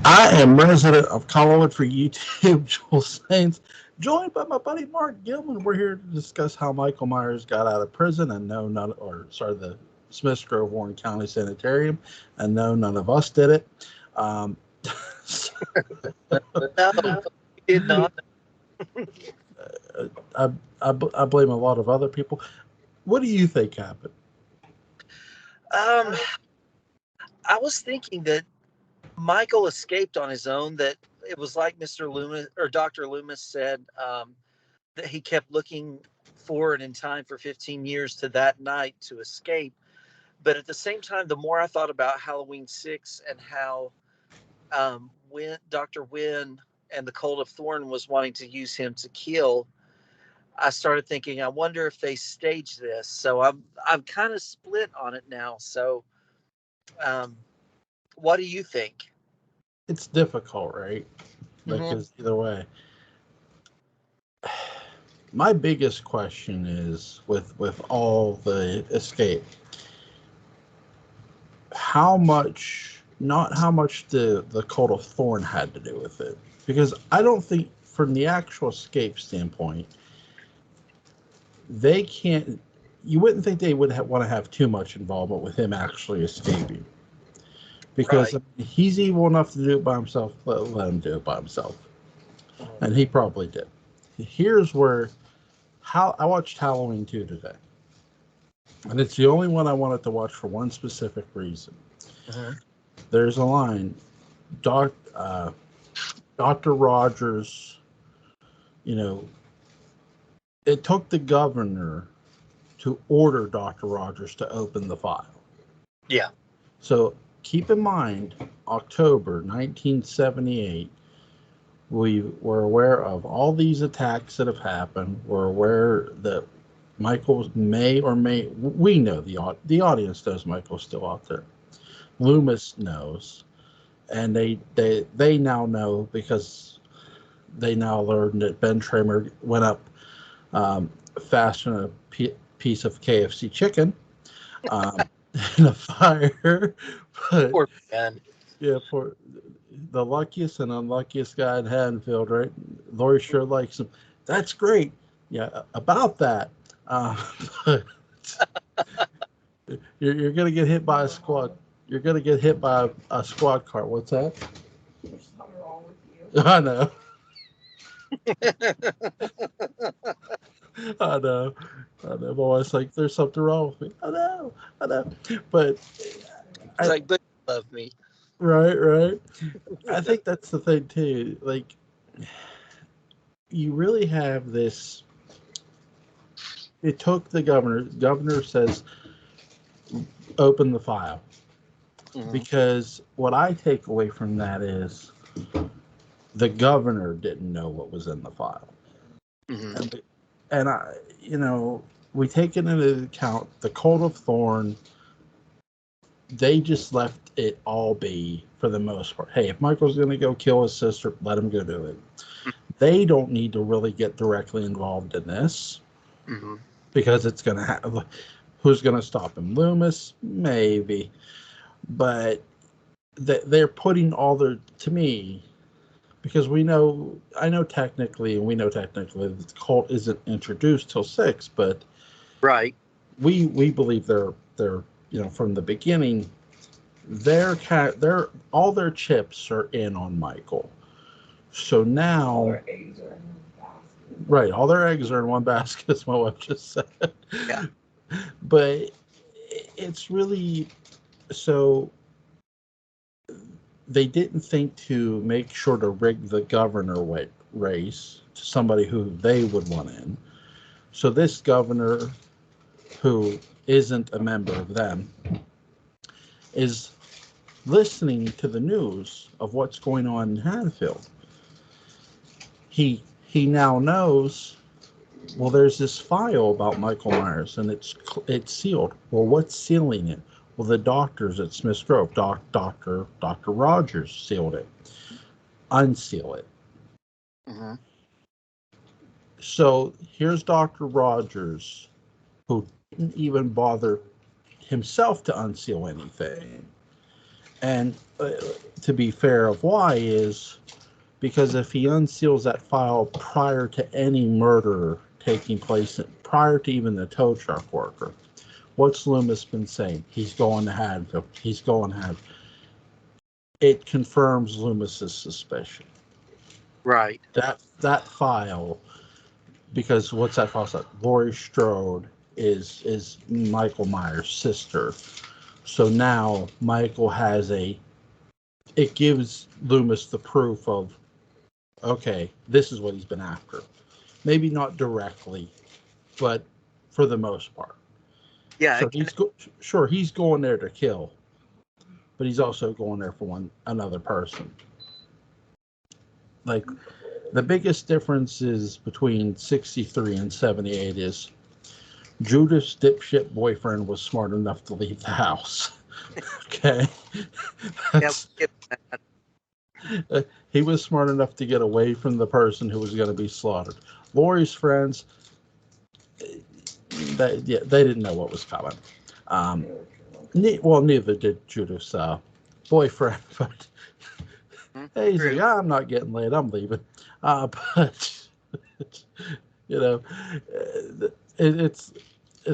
I am resident of Collinwood for YouTube, Joel Saints, joined by my buddy Mark Gillman. We're here to discuss how Michael Myers got out of prison and no, none, or sorry, the Smiths Grove Warren County Sanitarium, and no, none of us did it. Um, No, he did not. I blame a lot of other people. What do you think happened? Um, I was thinking that Michael escaped on his own. That it was like Mr. Loomis or Dr. Loomis said, that he kept looking forward in time for 15 years to that night to escape. But at the same time, the more I thought about Halloween 6 and how when Dr. Wynn and the Cold of Thorn was wanting to use him to kill, I started thinking, I wonder if they staged this. So I'm kind of split on it now. So um, what do you think? It's difficult, right? Mm-hmm. Because either way, my biggest question is with all the escape, how much, not how much the Cult of Thorn had to do with it, because I don't think from the actual escape standpoint they can't, you wouldn't think they would want to have too much involvement with him actually escaping, because Right. he's evil enough to do it by himself. Let him do it by himself, Mm-hmm. and he probably did. Here's where, how I watched Halloween 2 today, and it's the only one I wanted to watch for one specific reason. Mm-hmm. There's a line, Dr. Rogers, you know, it took the governor to order Dr. Rogers to open the file. Yeah. So keep in mind, October 1978, we were aware of all these attacks that have happened. We're aware that Michael may or may, we know the audience knows Michael's still out there. Loomis knows, and they now know because they now learned that Ben Tramer went up faster than a piece of KFC chicken um, in a fire. But Poor Ben. yeah, for the luckiest and unluckiest guy in Haddonfield, right? Lori sure likes him. That's great. Yeah, about that. Uh, but you're going to get hit by a squad. You're going to get hit by a squad car. What's that? There's something wrong with you. I know. I know. I know. My wife's like, there's something wrong with me. I know. I know. But It's I, like, but you love me. right, right. I think that's the thing too. Like, you really have this. It took the governor. The governor says, open the file. Mm-hmm. Because what I take away from that is the governor didn't know what was in the file. Mm-hmm. And I, you know, we take it into account the Cold of Thorn, they just left it all be for the most part. Hey, if Michael's going to go kill his sister, let him go do it. They don't need to really get directly involved in this Mm-hmm. because it's going to have, who's going to stop him? Loomis? Maybe. But they're putting all their, to me, because I know technically, and we know technically that the cult isn't introduced till 6, but Right. we believe they're from the beginning, their all their chips are in on Michael. So now, right, all their eggs are in one basket, as my wife just said. Yeah. But it's really, so they didn't think to make sure to rig the governor race to somebody who they would want in. So this governor, who isn't a member of them, is listening to the news of what's going on in Hadfield. He now knows. Well, there's this file about Michael Myers, and it's sealed. Well, what's sealing it? Well, the doctors at Smith's Grove, Doctor Rogers, sealed it. Unseal it. Mm-hmm. So here's Doctor Rogers, who didn't even bother himself to unseal anything, And to be fair of why is because if he unseals that file prior to any murder taking place, prior to even the tow truck worker, what's Loomis been saying? He's going to Hadfield. He's going to Hadfield. It confirms Loomis's suspicion. Right. That file, because what's that file say? Laurie Strode is Michael Myers' sister. So now Michael has it gives Loomis the proof of, okay, this is what he's been after. Maybe not directly, but for the most part. Yeah. So he's going there to kill, but he's also going there for another person. Like, the biggest difference is between 63 and 78 is Judith's dipshit boyfriend was smart enough to leave the house. Okay. He was smart enough to get away from the person who was going to be slaughtered. Laurie's friends, they didn't know what was coming. Neither did Judith's boyfriend. But he's like, I'm not getting laid. I'm leaving. But you know, it's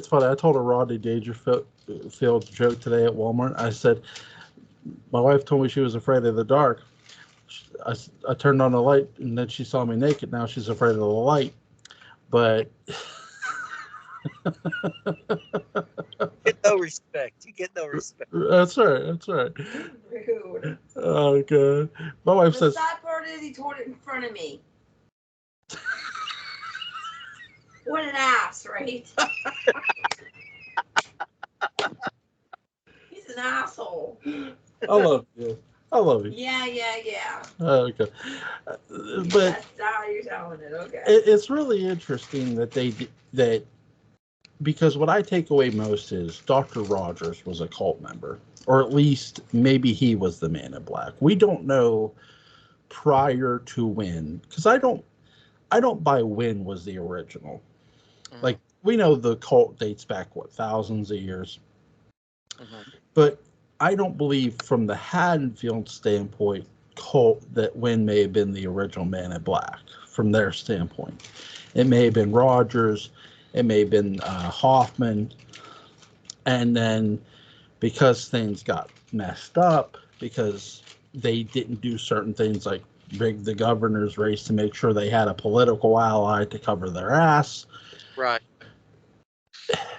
funny. I told a Rodney Dangerfield joke today at Walmart. I said, my wife told me she was afraid of the dark. I turned on the light and then she saw me naked. Now she's afraid of the light. But get no respect. You get no respect. That's right. Rude. Oh god. My wife says. The sad part is he told it in front of me. What an ass, right? He's an asshole. I love you. Yeah. Okay. But that's how you're telling it. Okay. It's really interesting that because what I take away most is Dr. Rogers was a cult member, or at least maybe he was the Man in Black. We don't know prior to when, because I don't buy when was the original. Mm-hmm. Like, we know the cult dates back thousands of years, but I don't believe from the Haddonfield standpoint cult that Wynn may have been the original Man in Black. From their standpoint, it may have been Rogers, it may have been Hoffman, and then because things got messed up, because they didn't do certain things like rig the governor's race to make sure they had a political ally to cover their ass, right?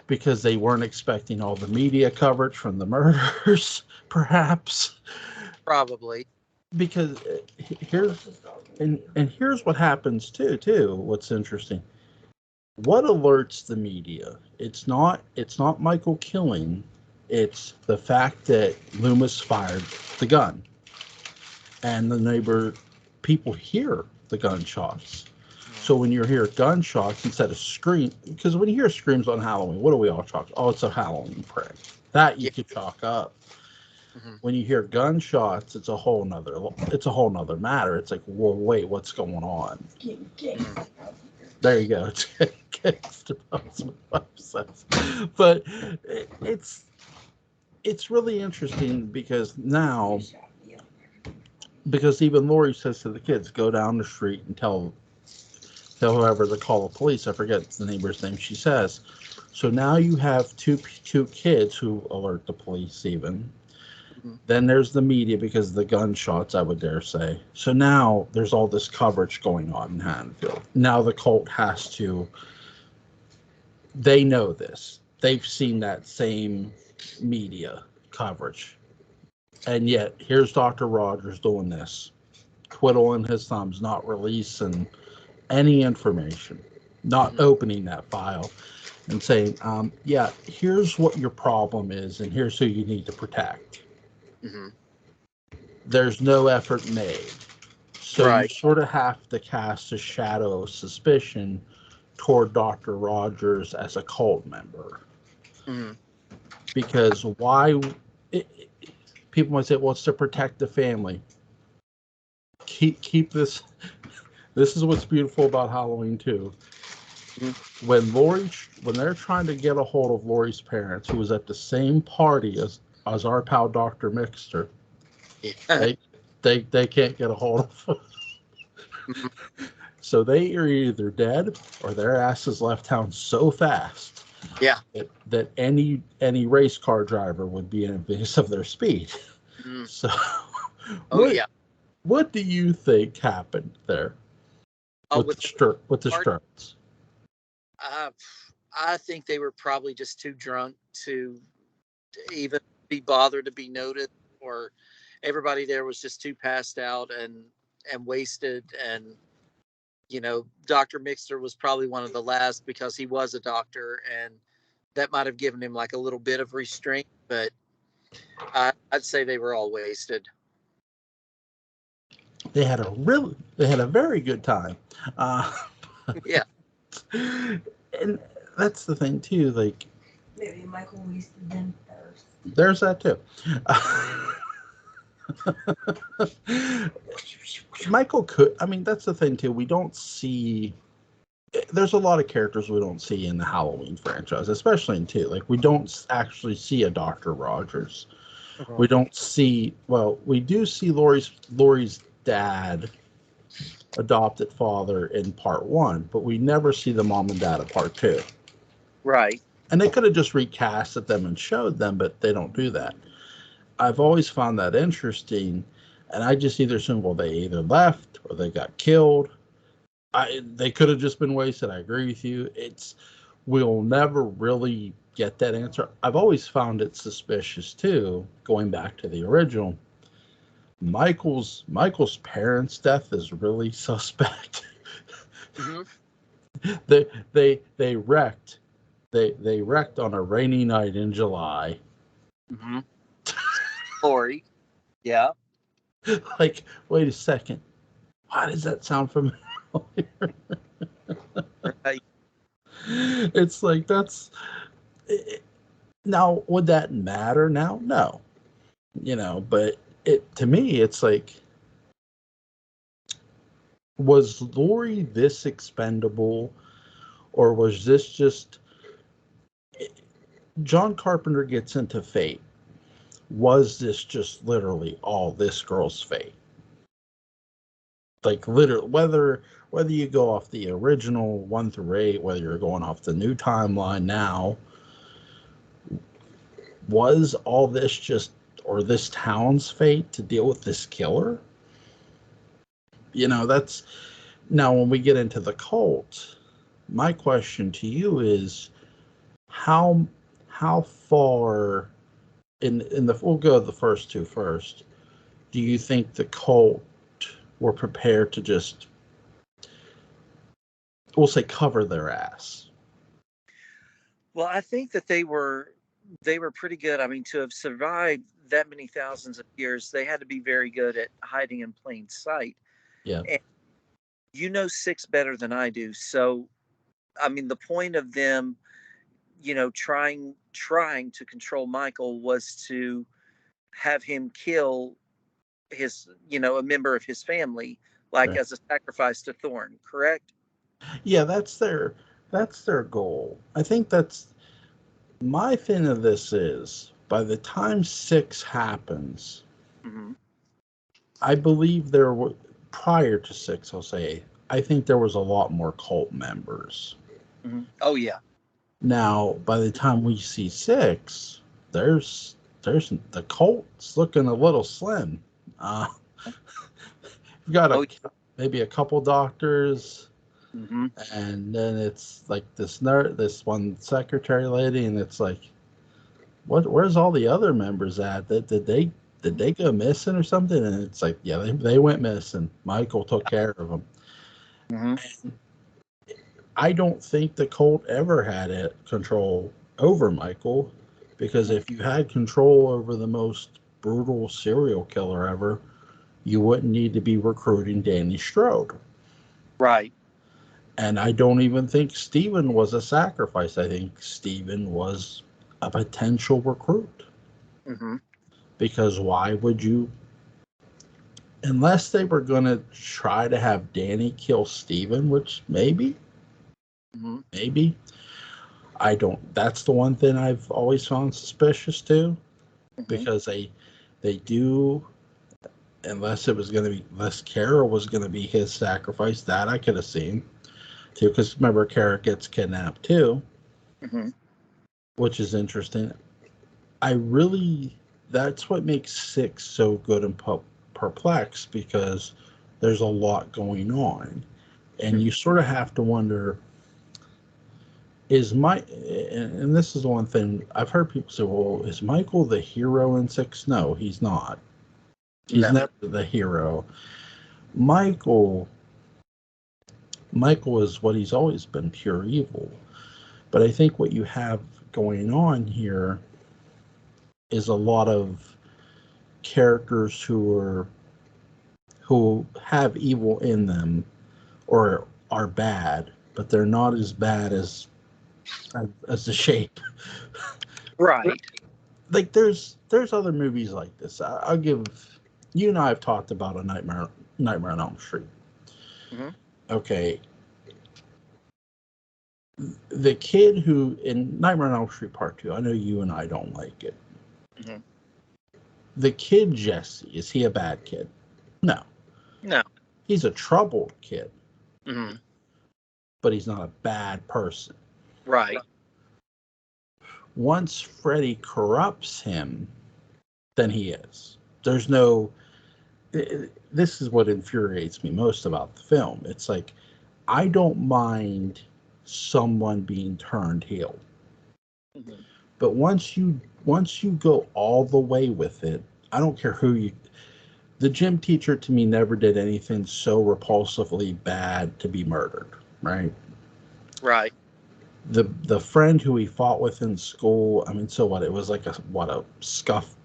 Because they weren't expecting all the media coverage from the murders, perhaps. Probably. Because here's what happens too. What's interesting. What alerts the media? It's not Michael killing. It's the fact that Loomis fired the gun. And the people hear the gunshots. So when you hear gunshots instead of scream, because when you hear screams on Halloween, what do we all chalk? Oh, it's a Halloween prank. That you could chalk up. Mm-hmm. When you hear gunshots, it's a whole nother matter. It's like, well, wait, what's going on? There you go. But it's really interesting because even Laurie says to the kids, go down the street and tell whoever to call the police. I forget the neighbor's name she says. So now you have two kids who alert the police even. Mm-hmm. Then there's the media because of the gunshots, I would dare say. So now there's all this coverage going on in Haddonfield. Now the cult has to, they know this. They've seen that same media coverage. And yet here's Dr. Rogers doing this, twiddling his thumbs, not releasing any information, not opening that file and saying, yeah, here's what your problem is and here's who you need to protect. Mm-hmm. There's no effort made. So you sort of have to cast a shadow of suspicion toward Dr. Rogers as a cult member. Mm-hmm. Because people might say, well, it's to protect the family. Keep this. This is what's beautiful about Halloween too. Mm-hmm. When they're trying to get a hold of Laurie's parents, who was at the same party as our pal Dr. Mixter, They they can't get a hold of them. So they are either dead or their asses left town so fast Yeah. that any race car driver would be envious of their speed. Mm. So Oh yeah. what do you think happened there with the Struts? I think they were probably just too drunk to even be bothered to be noted, or everybody there was just too passed out and wasted. And Dr. Mixter was probably one of the last because he was a doctor, and that might have given him like a little bit of restraint. But I'd say they were all wasted. They had a very good time. Yeah. And that's the thing too. Like maybe Michael wasted them first. There's that too. Michael could. I mean, that's the thing too. We don't see. There's a lot of characters we don't see in the Halloween franchise, especially in 2. Like we don't actually see a Dr. Rogers. We don't see. Well, we do see Laurie's dad, adopted father in part 1, but we never see the mom and dad of part 2. Right. And they could have just recasted them and showed them, but they don't do that. I've always found that interesting, and I just either assume, well, they either left or they got killed. They could have just been wasted. I agree with you. We'll never really get that answer. I've always found it suspicious too, going back to the original. Michael's parents' death is really suspect. Mm-hmm. They wrecked. They wrecked on a rainy night in July. Mm-hmm. Lori. Yeah. Like, wait a second. Why does that sound familiar? Right. It's like now, would that matter now? No. But to me, it's like, was Lori this expendable, or was this just John Carpenter gets into fate? Was this just literally all this girl's fate? Like literally, whether you go off the original 1 through 8, whether you're going off the new timeline now, was all this just, or this town's fate to deal with this killer? That's now when we get into the cult. My question to you is how far in the we'll go the first 2 first. Do you think the cult were prepared to just, we'll say, cover their ass? Well, I think that they were pretty good. I mean, to have survived that many thousands of years, they had to be very good at hiding in plain sight. Yeah. And Six better than I do. So, I mean, the point of them, trying to control Michael was to have him kill his, a member of his family, like Right. as a sacrifice to Thorn, correct? Yeah, that's their goal. I think that's my thing of this is, by the time 6 happens, Mm-hmm. I believe there were, prior to 6, I'll say, I think there was a lot more cult members. Mm-hmm. Oh yeah. Now, by the time we see 6, there's the cult's looking a little slim. We've got maybe a couple doctors, mm-hmm. and then it's like this one secretary lady, and it's like, where's all the other members at? Did they go missing or something? And it's like, yeah, they went missing. Michael took care of them. Mm-hmm. I don't think the cult ever had control over Michael, because if you had control over the most brutal serial killer ever, you wouldn't need to be recruiting Danny Strode. Right. And I don't even think Steven was a sacrifice. I think Steven was a potential recruit. Mm-hmm. Because why would you, unless they were going to try to have Danny kill Steven, which maybe, I don't, that's the one thing I've always found suspicious too, because they do, unless it was going to be, unless Kara was going to be his sacrifice. That I could have seen too, because remember, Kara gets kidnapped too, Mm-hmm. which is interesting. I really, that's what makes 6 so good and perplexed, because there's a lot going on, and you sort of have to wonder, is and this is one thing I've heard people say, well, is Michael the hero in 6? No, he's not. He's No. never the hero. Michael Michael is what he's always been, pure evil. But I think what you have going on here is a lot of characters who have evil in them, or are bad, but they're not as bad as the Shape. Right. Like there's other movies like this. I'll give, you and I have talked about a Nightmare on Elm Street. Mm-hmm. Okay, the kid who in Nightmare on Elm Street Part 2, I know you and I don't like it. Mm-hmm. The kid Jesse, is he a bad kid? No. No. He's a troubled kid, Mm-hmm. but he's not a bad person. Right. Once Freddy corrupts him, then he is. There's no. This is what infuriates me most about the film. It's like, I don't mind someone being turned heel, Mm-hmm. but once you go all the way with it, I don't care who you. The gym teacher to me never did anything so repulsively bad to be murdered, right? Right. The friend who he fought with in school, I mean, so what? It was like a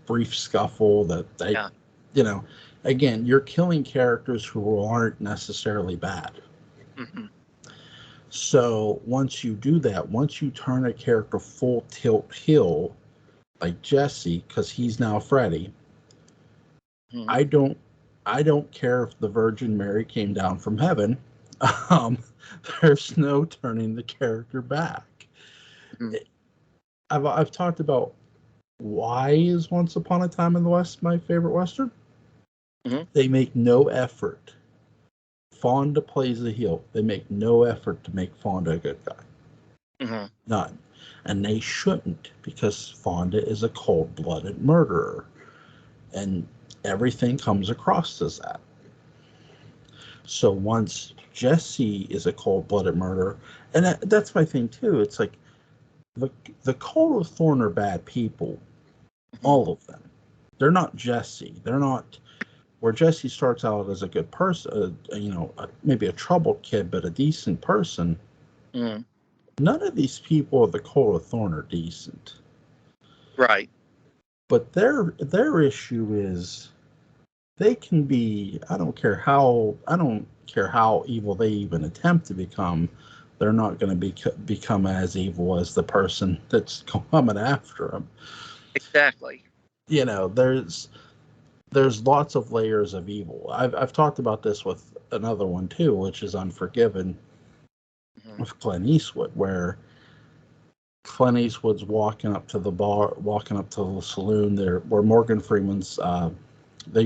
brief scuffle that they, Yeah. you know, again, you're killing characters who aren't necessarily bad. Mm-hmm. So once you do that, once you turn a character full tilt heel, like Jesse, because he's now Freddy, Mm-hmm. I don't I don't care if the Virgin Mary came down from heaven. Um, there's no turning the character back. Mm-hmm. I've talked about, why is Once Upon a Time in the West my favorite Western? Mm-hmm. They make no effort. Fonda plays the heel. They make no effort to make Fonda a good guy. Mm-hmm. None. And they shouldn't, because Fonda is a cold-blooded murderer. And everything comes across as that. So once Jesse is a cold-blooded murderer, and that's my thing too. It's like the Cult of Thorn are bad people, all of them. They're not Jesse. They're not where Jesse starts out as a good person, maybe a troubled kid, but a decent person. Mm-hmm. None of these people of the Cult of Thorn are decent. Right. But their issue is, they can be, I don't care how evil they even attempt to become, they're not going to become as evil as the person that's coming after them. Exactly. There's lots of layers of evil. I've talked about this with another one too, which is Unforgiven, Mm-hmm. with Clint Eastwood, where Clint Eastwood's walking up to the saloon there, where Morgan Freeman's they're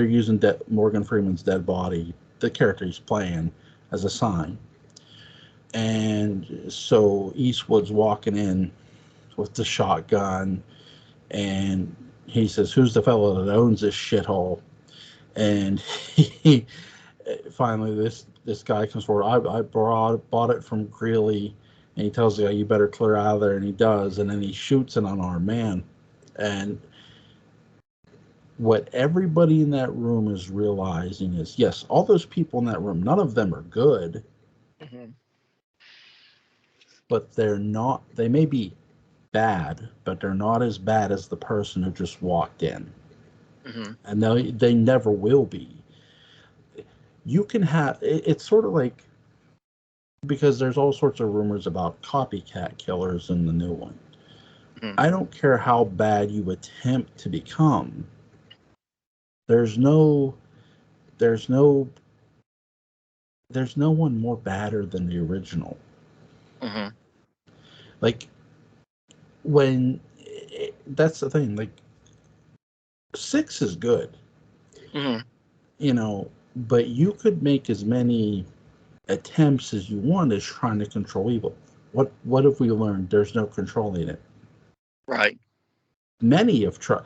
using Morgan Freeman's dead body, the character he's playing, as a sign. And so Eastwood's walking in with the shotgun, and he says, "Who's the fellow that owns this shithole?" And he finally, this guy comes forward. I bought it from Greeley, and he tells the guy, "You better clear out of there," and he does, and then he shoots an unarmed man. And what everybody in that room is realizing is, yes, all those people in that room, none of them are good, Mm-hmm. but they're not. They may be bad, but they're not as bad as the person who just walked in, Mm-hmm. and they never will be. You can have, it's sort of like, because there's all sorts of rumors about copycat killers in the new one. Mm-hmm. I don't care how bad you attempt to become. There's no there's no there's no one more badder than the original. Mm-hmm. Like, that's the thing. Like, 6 is good. Mm-hmm. but you could make as many attempts as you want as trying to control evil. What have we learned? There's no controlling it. Right. Many have tried.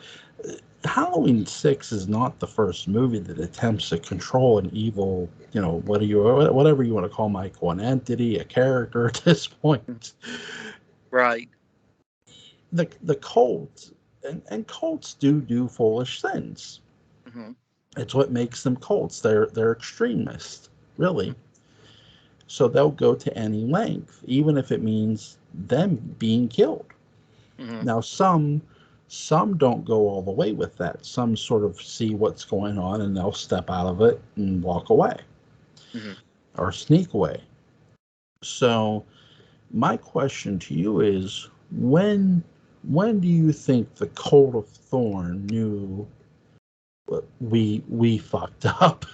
Halloween 6 is not the first movie that attempts to control an evil, whatever you want to call Michael, an entity, a character at this point. Right. The cults, and cults do foolish things. Hmm. It's what makes them cults. They're extremists, really. So they'll go to any length, even if it means them being killed. Hmm. Now, some don't go all the way with that. Some sort of see what's going on and they'll step out of it and walk away Hmm. or sneak away. So, my question to you is, when do you think the Cult of Thorn knew we fucked up?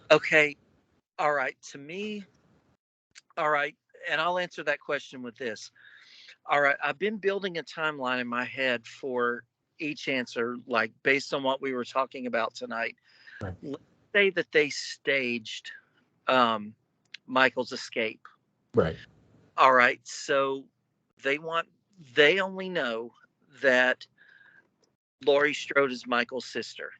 Okay. All right. To me, all right. And I'll answer that question with this. All right. I've been building a timeline in my head for each answer, like based on what we were talking about tonight. Right. Let's say that they staged um, Michael's escape. Right. All right. So they want, they only know that Laurie Strode is Michael's sister.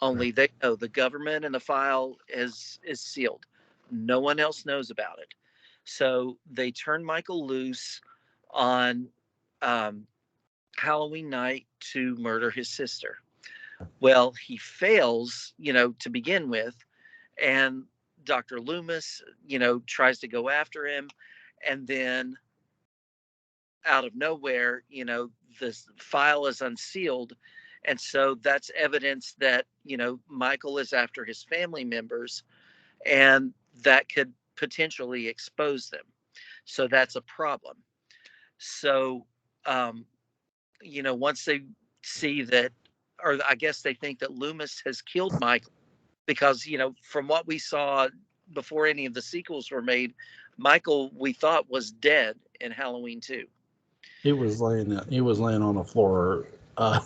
Right. Only they know the government and the file is sealed. No one else knows about it. So they turn Michael loose on um, Halloween night to murder his sister. Well, he fails, to begin with, and Dr. Loomis, tries to go after him, and then out of nowhere, this file is unsealed. And so that's evidence that, Michael is after his family members, and that could potentially expose them. So that's a problem. So, um, once they see that, or I guess they think that Loomis has killed Michael, because, from what we saw before any of the sequels were made, Michael, we thought, was dead in Halloween 2. He was laying on the floor, uh,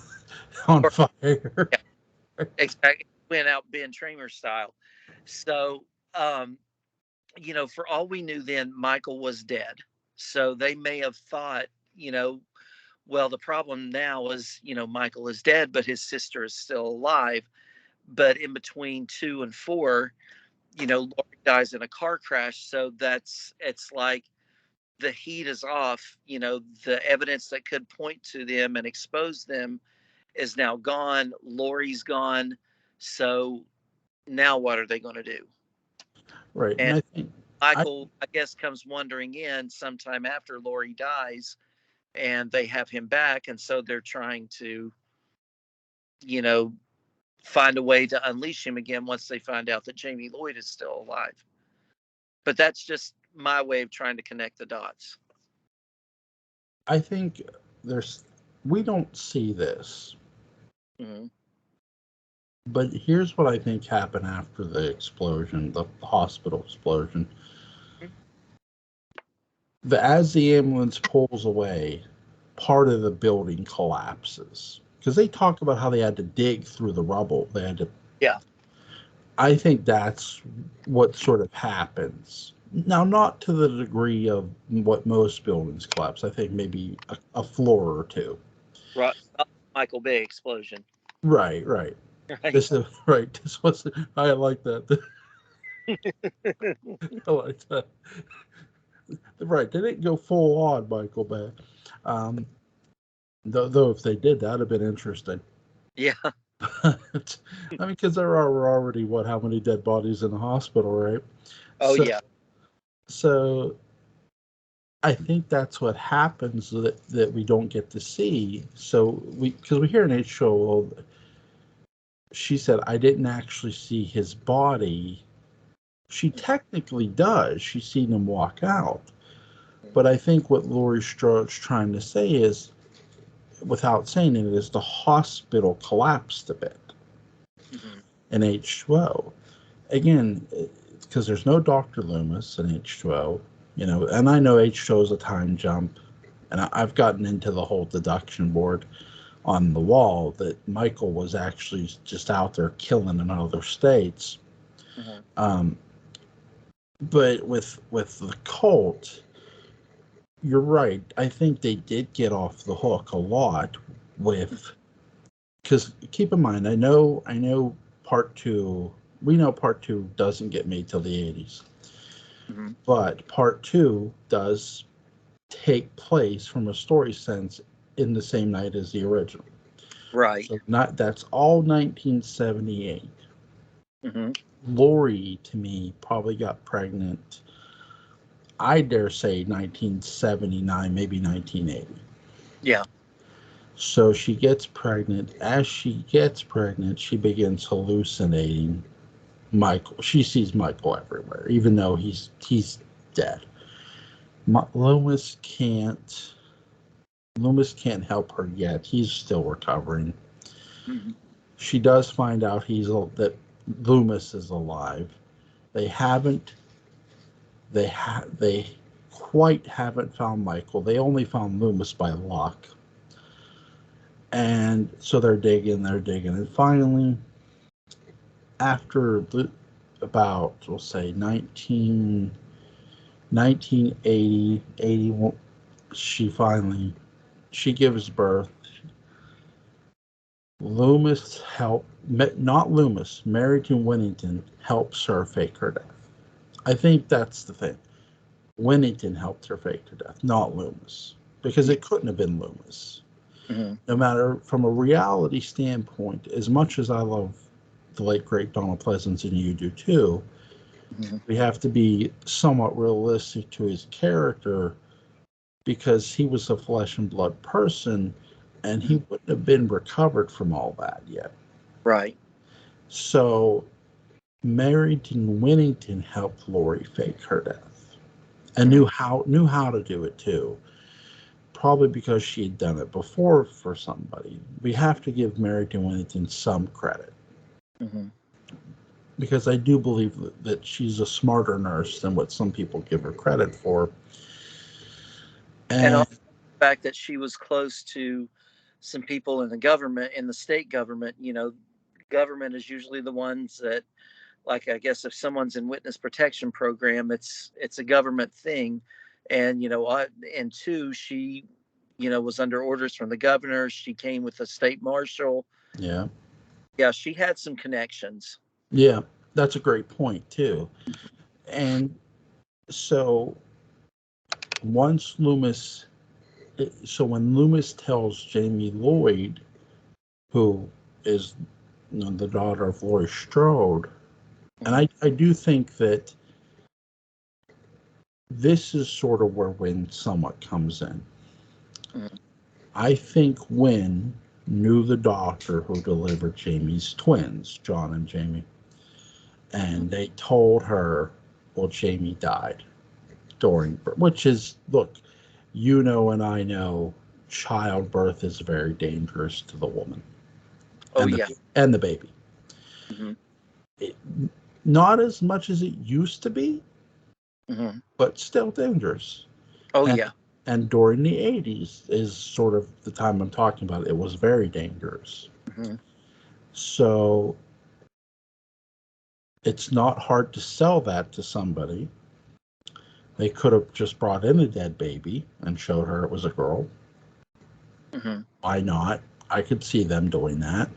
on Or, fire. yeah, exactly. Went out Ben Tramer style. So, um, for all we knew then, Michael was dead. So they may have thought, well, the problem now is, Michael is dead, but his sister is still alive. But in between 2 and 4, Lori dies in a car crash. So it's like the heat is off. The evidence that could point to them and expose them is now gone. Lori's gone. So now what are they going to do? Right. And And I think I Michael, I guess, comes wandering in sometime after Lori dies, and they have him back. And so they're trying to, you know, find a way to unleash him again once they find out that Jamie Lloyd is still alive. But that's just my way of trying to connect the dots. I think there's we don't see this, Hmm. but here's what I think happened after the explosion, the hospital explosion. As the ambulance pulls away, part of the building collapses because they talk about how they had to dig through the rubble. They had to. Yeah. I think that's what sort of happens. Now, not to the degree of what most buildings collapse. I think maybe a floor or two. Right. Michael Bay explosion. Right, right. Right. This is right. This was. I like that. I like that. Right. They didn't go full on Michael Bay. Um, though if they did, that'd have been interesting. Yeah. I mean, because there are already how many dead bodies in the hospital, right? Oh, So, yeah. so I think that's what happens that we don't get to see. So because we hear in H2O, well, she said, I didn't actually see his body. She technically does. She's seen him walk out. But I think what Laurie Strode's trying to say is, without saying it, is the hospital collapsed a bit Hmm. in H2O. Again, because there's no Dr. Loomis in H2O, and I know H2O is a time jump, and I've gotten into the whole deduction board. on the wall that Michael was actually just out there killing in other states. Mhm. But with the cult, you're right. I think they did get off the hook a lot with, because keep in mind, I know part two. We know part two doesn't get made till the 80s, Mhm. but part two does take place from a story sense in the same night as the original. Right. So not that's all 1978. Mhm. Lori, to me, probably got pregnant, I dare say 1979, maybe 1980. Yeah. So she gets pregnant. As she gets pregnant, she begins hallucinating Michael. She sees Michael everywhere, even though he's dead. Loomis can't. Loomis can't help her yet. He's still recovering. Mhm. She does find out that Loomis is alive. They haven't. They quite haven't found Michael. They only found Loomis by luck. And so they're digging, and finally, after about, we'll say 1980, 81, she gives birth. Loomis helped, not Loomis, Merrington Winnington helps her fake her death. I think that's the thing. Winnington helped her fake her death, not Loomis, because Yeah. it couldn't have been Loomis. Mhm. No matter from a reality standpoint, as much as I love the late great Donald Pleasance, and you do too, Mhm. we have to be somewhat realistic to his character because he was a flesh and blood person and he Mhm. wouldn't have been recovered from all that yet. Right. So Merrington Winnington helped Lori fake her death and Mhm. knew how to do it too. Probably because she had done it before for somebody. We have to give Merrington Winnington some credit Mhm. because I do believe that she's a smarter nurse than what some people give her credit for. And And also the fact that she was close to some people in the government, in the state government. Government is usually the ones that, like, I guess if someone's in witness protection program, it's a government thing. And and two, she was under orders from the governor. She came with a state marshal. yeah, Yeah, she had some connections. yeah, that's a great point too. And so once Loomis, so when Loomis tells Jamie Lloyd, who is the daughter of Laurie Strode, and Mhm. I do think that this is sort of where Wynn somewhat comes in. Mhm. I think Wynn knew the doctor who delivered Jamie's twins, John and Jamie, Mhm. and they told her, well, Jamie died during birth, which is, look, and I know childbirth is very dangerous to the woman Oh yeah. and the baby. Mhm. It, not as much as it used to be, Mhm. but still dangerous. Oh And yeah. and during the 80s is sort of the time I'm talking about. It was very dangerous. Mhm. So it's not hard to sell that to somebody. They could have just brought in a dead baby and showed her it was a girl. Mhm. Why not? I could see them doing that.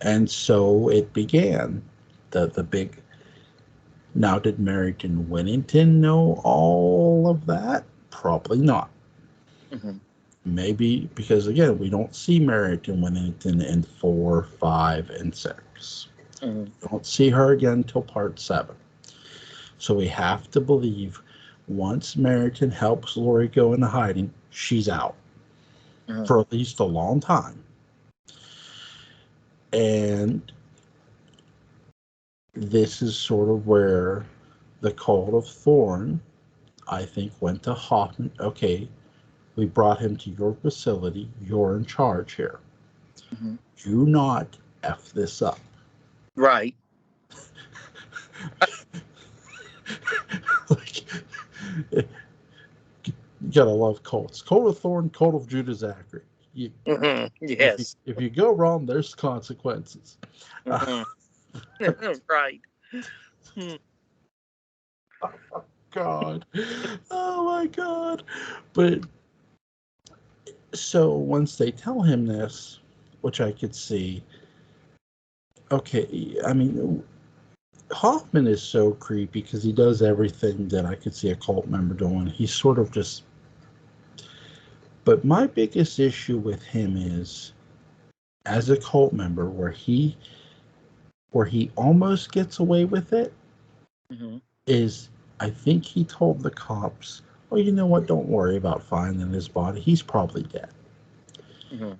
And so it began. The big. Now, did Merrington Winnington know all of that? Probably not. Mhm. Maybe because, again, we don't see Merrington Winnington in 4, 5, and 6. Mhm. We don't see her again until part 7. So we have to believe once Merrington helps Lori go into hiding, she's out Mhm. for at least a long time. And this is sort of where the Cult of Thorn, I think, went to Hoffman. Okay, we brought him to your facility. You're in charge here. Mhm. Do not F this up. Right. Like, you gotta love cults. Cult of Thorn, Cult of Judah Zachary. you Yes. if you go wrong, there's consequences. Mhm. Right. Hmm. God, oh my God! But so once they tell him this, which I could see, okay, I mean, Hoffman is so creepy because he does everything that I could see a cult member doing. He's sort of just. But my biggest issue with him is, as a cult member, where he almost gets away with it, Mhm. is I think he told the cops, "Oh, you know what? Don't worry about finding his body. He's probably dead." Mhm.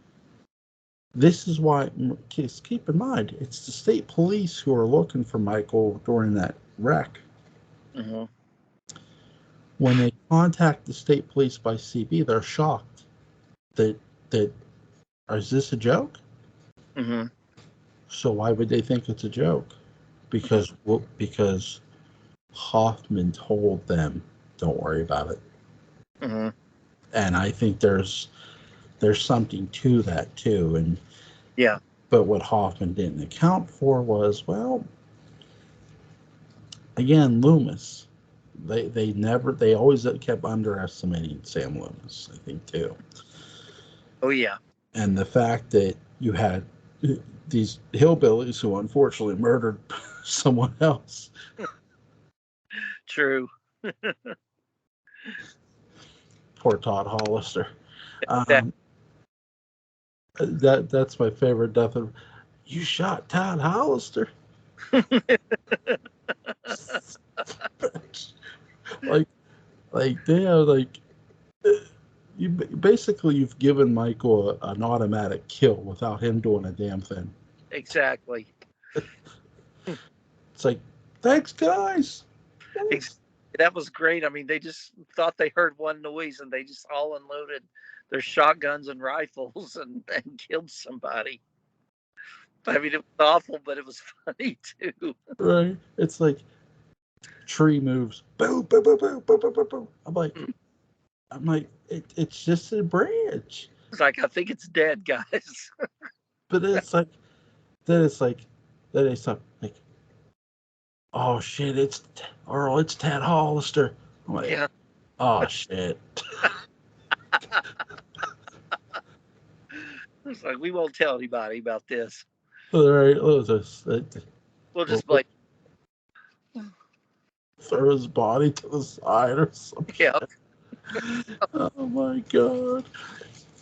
This is why, kids, keep in mind, it's the state police who are looking for Michael during that wreck. Mhm. When they contact the state police by CB, they're shocked that that is this a joke? Mhm. So why would they think it's a joke? Mhm. Because Hoffman told them, "Don't worry about it." Mhm. And I think there's something to that too. And Yeah. but what Hoffman didn't account for was, well, again, Loomis. They always kept underestimating Sam Loomis, I think too. Oh yeah. And the fact that you had these hillbillies who unfortunately murdered someone else. True. Poor Todd Hollister. That. Um, that's my favorite death of. You shot Todd Hollister. like damn, you've given Michael an automatic kill without him doing a damn thing. Exactly. It's like, thanks guys. Ex- That was great. I mean, they just thought they heard one noise and they just all unloaded their shotguns and rifles and killed somebody. I mean, it was awful, but it was funny too. Right? It's like tree moves. Boom, boom, boom, boom, boom, boom, boom, boom. I'm like, it's just a branch. It's like, I think it's dead, guys. But it's like, then it's like, then it's like, oh shit, it's Earl, it's Ted Hollister. I'm like, Yeah. oh shit. It's like, we won't tell anybody about this. All right, let's just We'll we'll just like, throw his body to the side or some yeah. shit. Oh my God.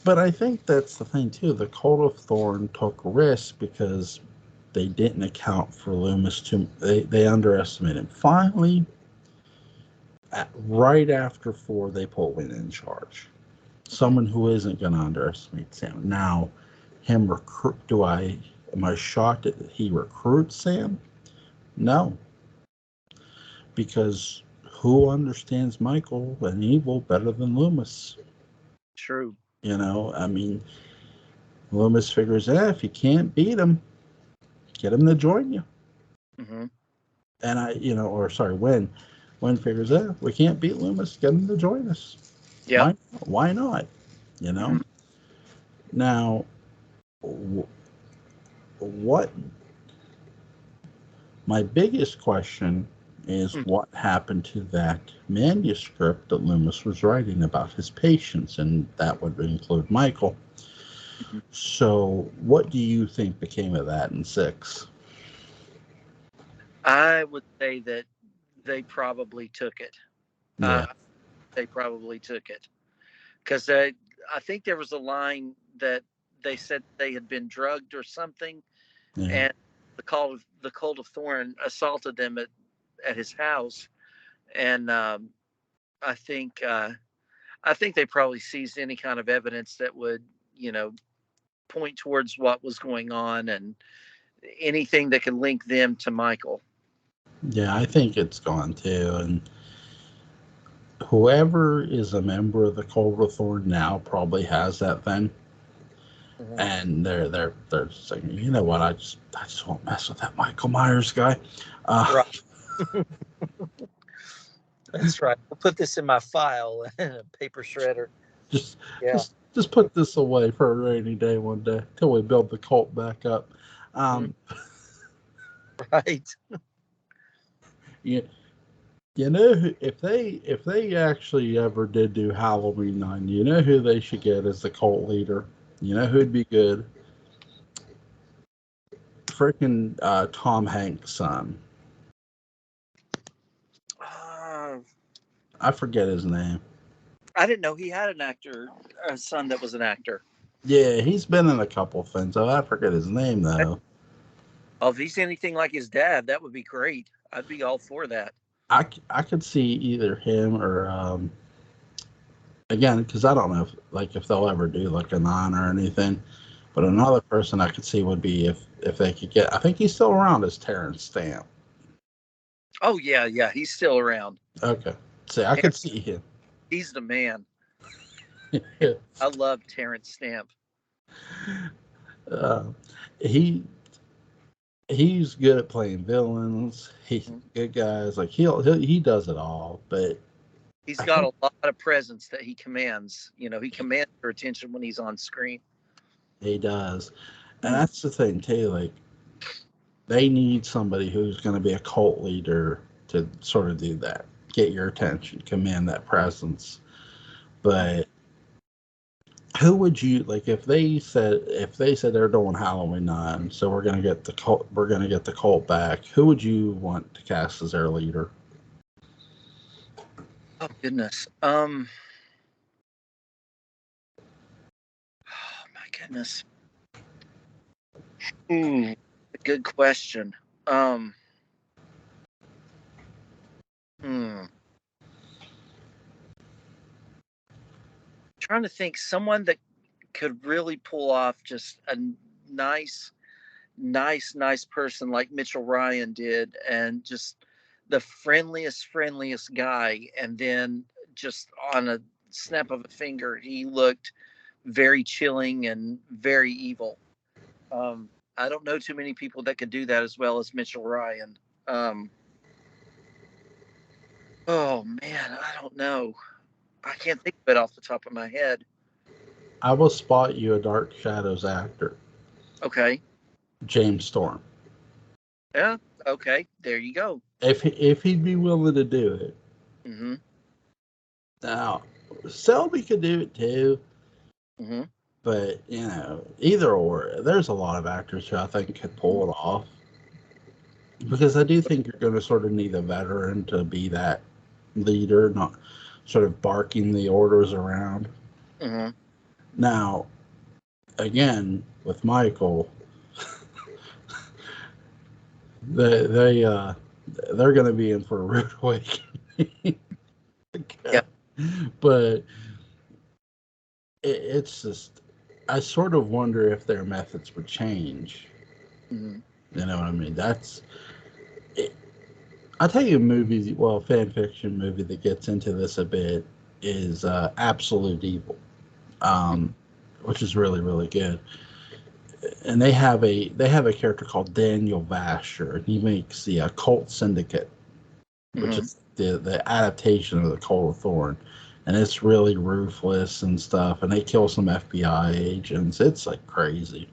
But I think that's the thing too. The Cult of Thorn took risks because they didn't account for Loomis too. They underestimated him. Finally, right after 4, they put Wynn in charge. Someone who isn't going to underestimate Sam. Now, him recruit. Am I shocked that he recruits Sam? No, because who understands Michael and evil better than Loomis? True. I mean, Loomis figures, if you can't beat him, get him to join you. Hmm. And when figures, we can't beat Loomis, get him to join us. Yep. Why not? You know. Hmm. Now, what my biggest question is, what happened to that manuscript that Loomis was writing about his patients, and that would include Michael. So, what do you think became of that in 6? I would say that they probably took it. Yeah. They probably took it because I think there was a line that they said they had been drugged or something, Yeah. and the cult of Thorn assaulted them at his house, and I think uh, I think they probably seized any kind of evidence that would you know point towards what was going on and anything that could link them to Michael. Yeah, I think it's gone too. And whoever is a member of the Thorn now probably has that thing. Mhm. And they're saying, you know what, I just won't mess with that Michael Myers guy. Right. That's right. We'll put this in my file in a paper shredder. just Yeah. just Just put this away for a rainy day one day till we build the cult back up. Mhm. Um, Right. you, you know, if they actually ever did do Halloween 9, you know who they should get as the cult leader. You know who'd be good? Freaking Tom Hanks' son. Uh, I forget his name. I didn't know he had an actor, a son that was an actor. Yeah, he's been in a couple things. Oh, I forget his name though. Oh, if he's anything like his dad, that would be great. I'd be all for that. I could see either him or again because I don't know if they'll ever do like a 9 or anything. But another person I could see would be if they could get. I think he's still around as Terrence Stamp. Oh yeah, yeah, he's still around. Okay, see, I could see him. He's the man. I love Terrence Stamp. uh, he he's good at playing villains. He's Mhm. good guys. Like he does it all. But He's I got think a lot of presence that he commands. He commands your attention when he's on screen. he does, and Mm. that's the thing too. Like they need somebody who's going to be a cult leader to sort of do that, get your attention, command that presence. But who would you like if they said they're doing Halloween 9, so we're gonna get the cult back? Who would you want to cast as their leader? Oh goodness. Oh my goodness. Ooh, good question. Um. Hmm. Trying to think someone that could really pull off just a nice, nice person like Mitchell Ryan did, and just the friendliest guy, and then just on a snap of a finger, he looked very chilling and very evil. Um, I don't know too many people that could do that as well as Mitchell Ryan. Um, oh man, I don't know. I can't think of it off the top of my head. I will spot you a Dark Shadows actor, Okay. James Storm. Yeah. Okay. There you go. If he'd be willing to do it. Mm-hmm. Now, Selby could do it too, Mm-hmm. but either or. There's a lot of actors who I think could pull it off. Because I do think you're going to sort of need a veteran to be that leader, not sort of barking the orders around. Mm-hmm. Now, again, with Michael, they're going to be in for a rude awakening. Yeah. But it's just, I sort of wonder if their methods would change. Mm-hmm. You know what I mean? It, I'll tell you a movie, well, fan fiction movie that gets into this a bit is Absolute Evil, which is really really good. And they have a character called Daniel Vasher, and he makes the Cult Syndicate, which Mm-hmm. is the adaptation of the Cult of Thorn, and it's really ruthless and stuff. And they kill some FBI agents. It's like crazy.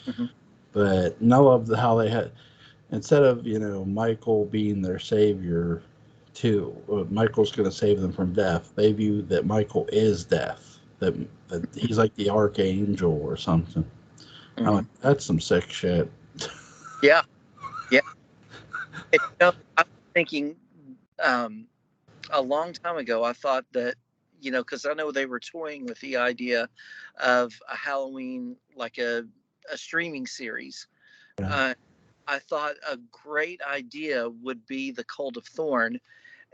Mm-hmm. But I love how they had instead of Michael being their savior, too. Michael's going to save them from death. They view that Michael is death. That he's like the archangel or something. I'm Mm-hmm. like, that's some sick shit. Yeah. Yeah. I was thinking um, a long time ago. I thought that because I know they were toying with the idea of a Halloween like a streaming series. Yeah. Uh, I thought a great idea would be the Cult of Thorn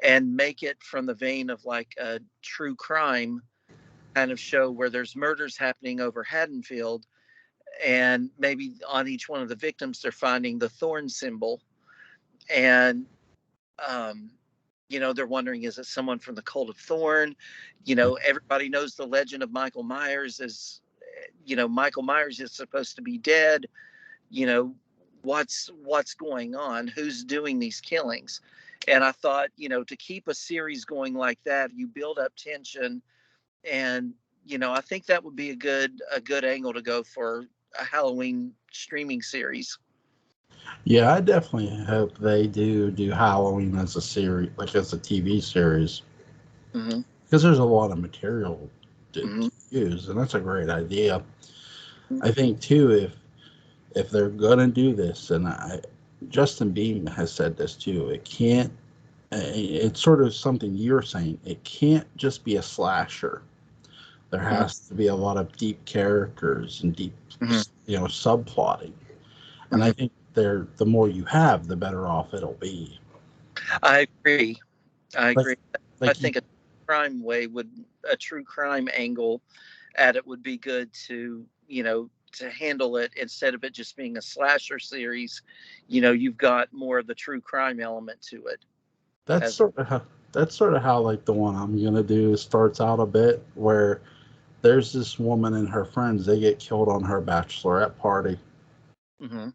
and make it from the vein of like a true crime kind of show where there's murders happening over Haddonfield, and maybe on each one of the victims they're finding the thorn symbol, and um, they're wondering, is it someone from the Cult of Thorn? Everybody knows the legend of Michael Myers is, Michael Myers is supposed to be dead. you know what's going on, who's doing these killings. And I thought, to keep a series going like that, you build up tension, and I think that would be a good angle to go for a Halloween streaming series. Yeah, I definitely hope they do Halloween as a series, like as a TV series, Hmm. because there's a lot of material Hmm. to use, and that's a great idea. I think too, if they're gonna do this, and Justin Beam has said this too, it can't. It's sort of something you're saying. It can't just be a slasher. There Hmm. has to be a lot of deep characters and deep, Hmm. subplotting. And I Hmm. think the more you have, the better off it'll be. I agree. I Like, agree. I like you, think a true crime angle at it would be good to handle it instead of it just being a slasher series. You've got more of the true crime element to it. that's As sort of how, like the one I'm gonna do starts out a bit where there's this woman and her friends. They get killed on her bachelorette party, hmm.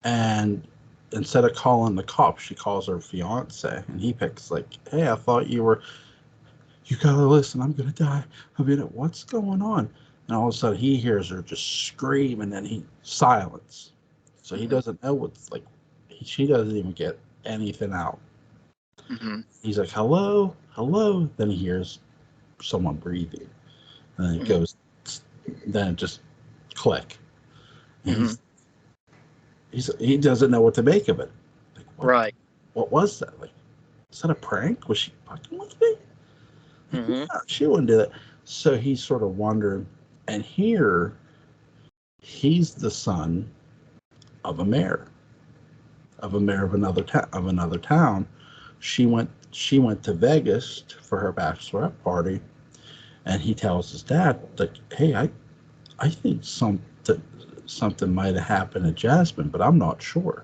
and instead of calling the cops, she calls her fiance, and he picks like, "Hey, I thought you were. You gotta listen. I'm gonna die. I mean, what's going on?" And all of a sudden, he hears her just scream, and then he silence. So he Hmm. doesn't know what's like. She doesn't even get anything out. Hmm. He's like, "Hello, hello." Then he hears someone breathing, and then it Hmm. goes. Then it just click. And Hmm. he doesn't know what to make of it. Like, Right. what was that? Like, is that a prank? Was she fucking with me? Like, no, Hmm. she wouldn't do that. So he's sort of wondering. And here, he's the son of a mayor, of another town. She went to Vegas for her bachelorette party, and he tells his dad, like, "Hey, I think something might have happened to Jasmine, but I'm not sure."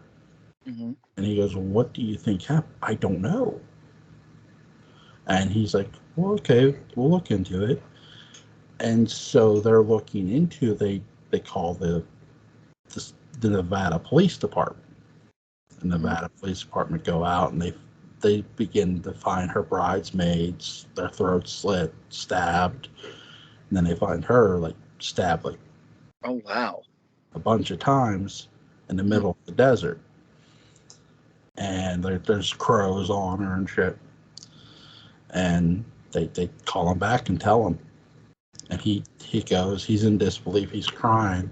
Hmm. And he goes, "Well, what do you think happened?" "I don't know." And he's like, "Well, okay, we'll look into it." And so they're looking into they call the, the Nevada Police Department. The Hmm. Nevada Police Department go out, and they begin to find her bridesmaids, their throats slit, stabbed, and then they find her like stabbed like Oh wow. a bunch of times in the Hmm. middle of the desert. And there's crows on her and shit. And they call him back and tell him, and he goes, he's in disbelief, he's crying,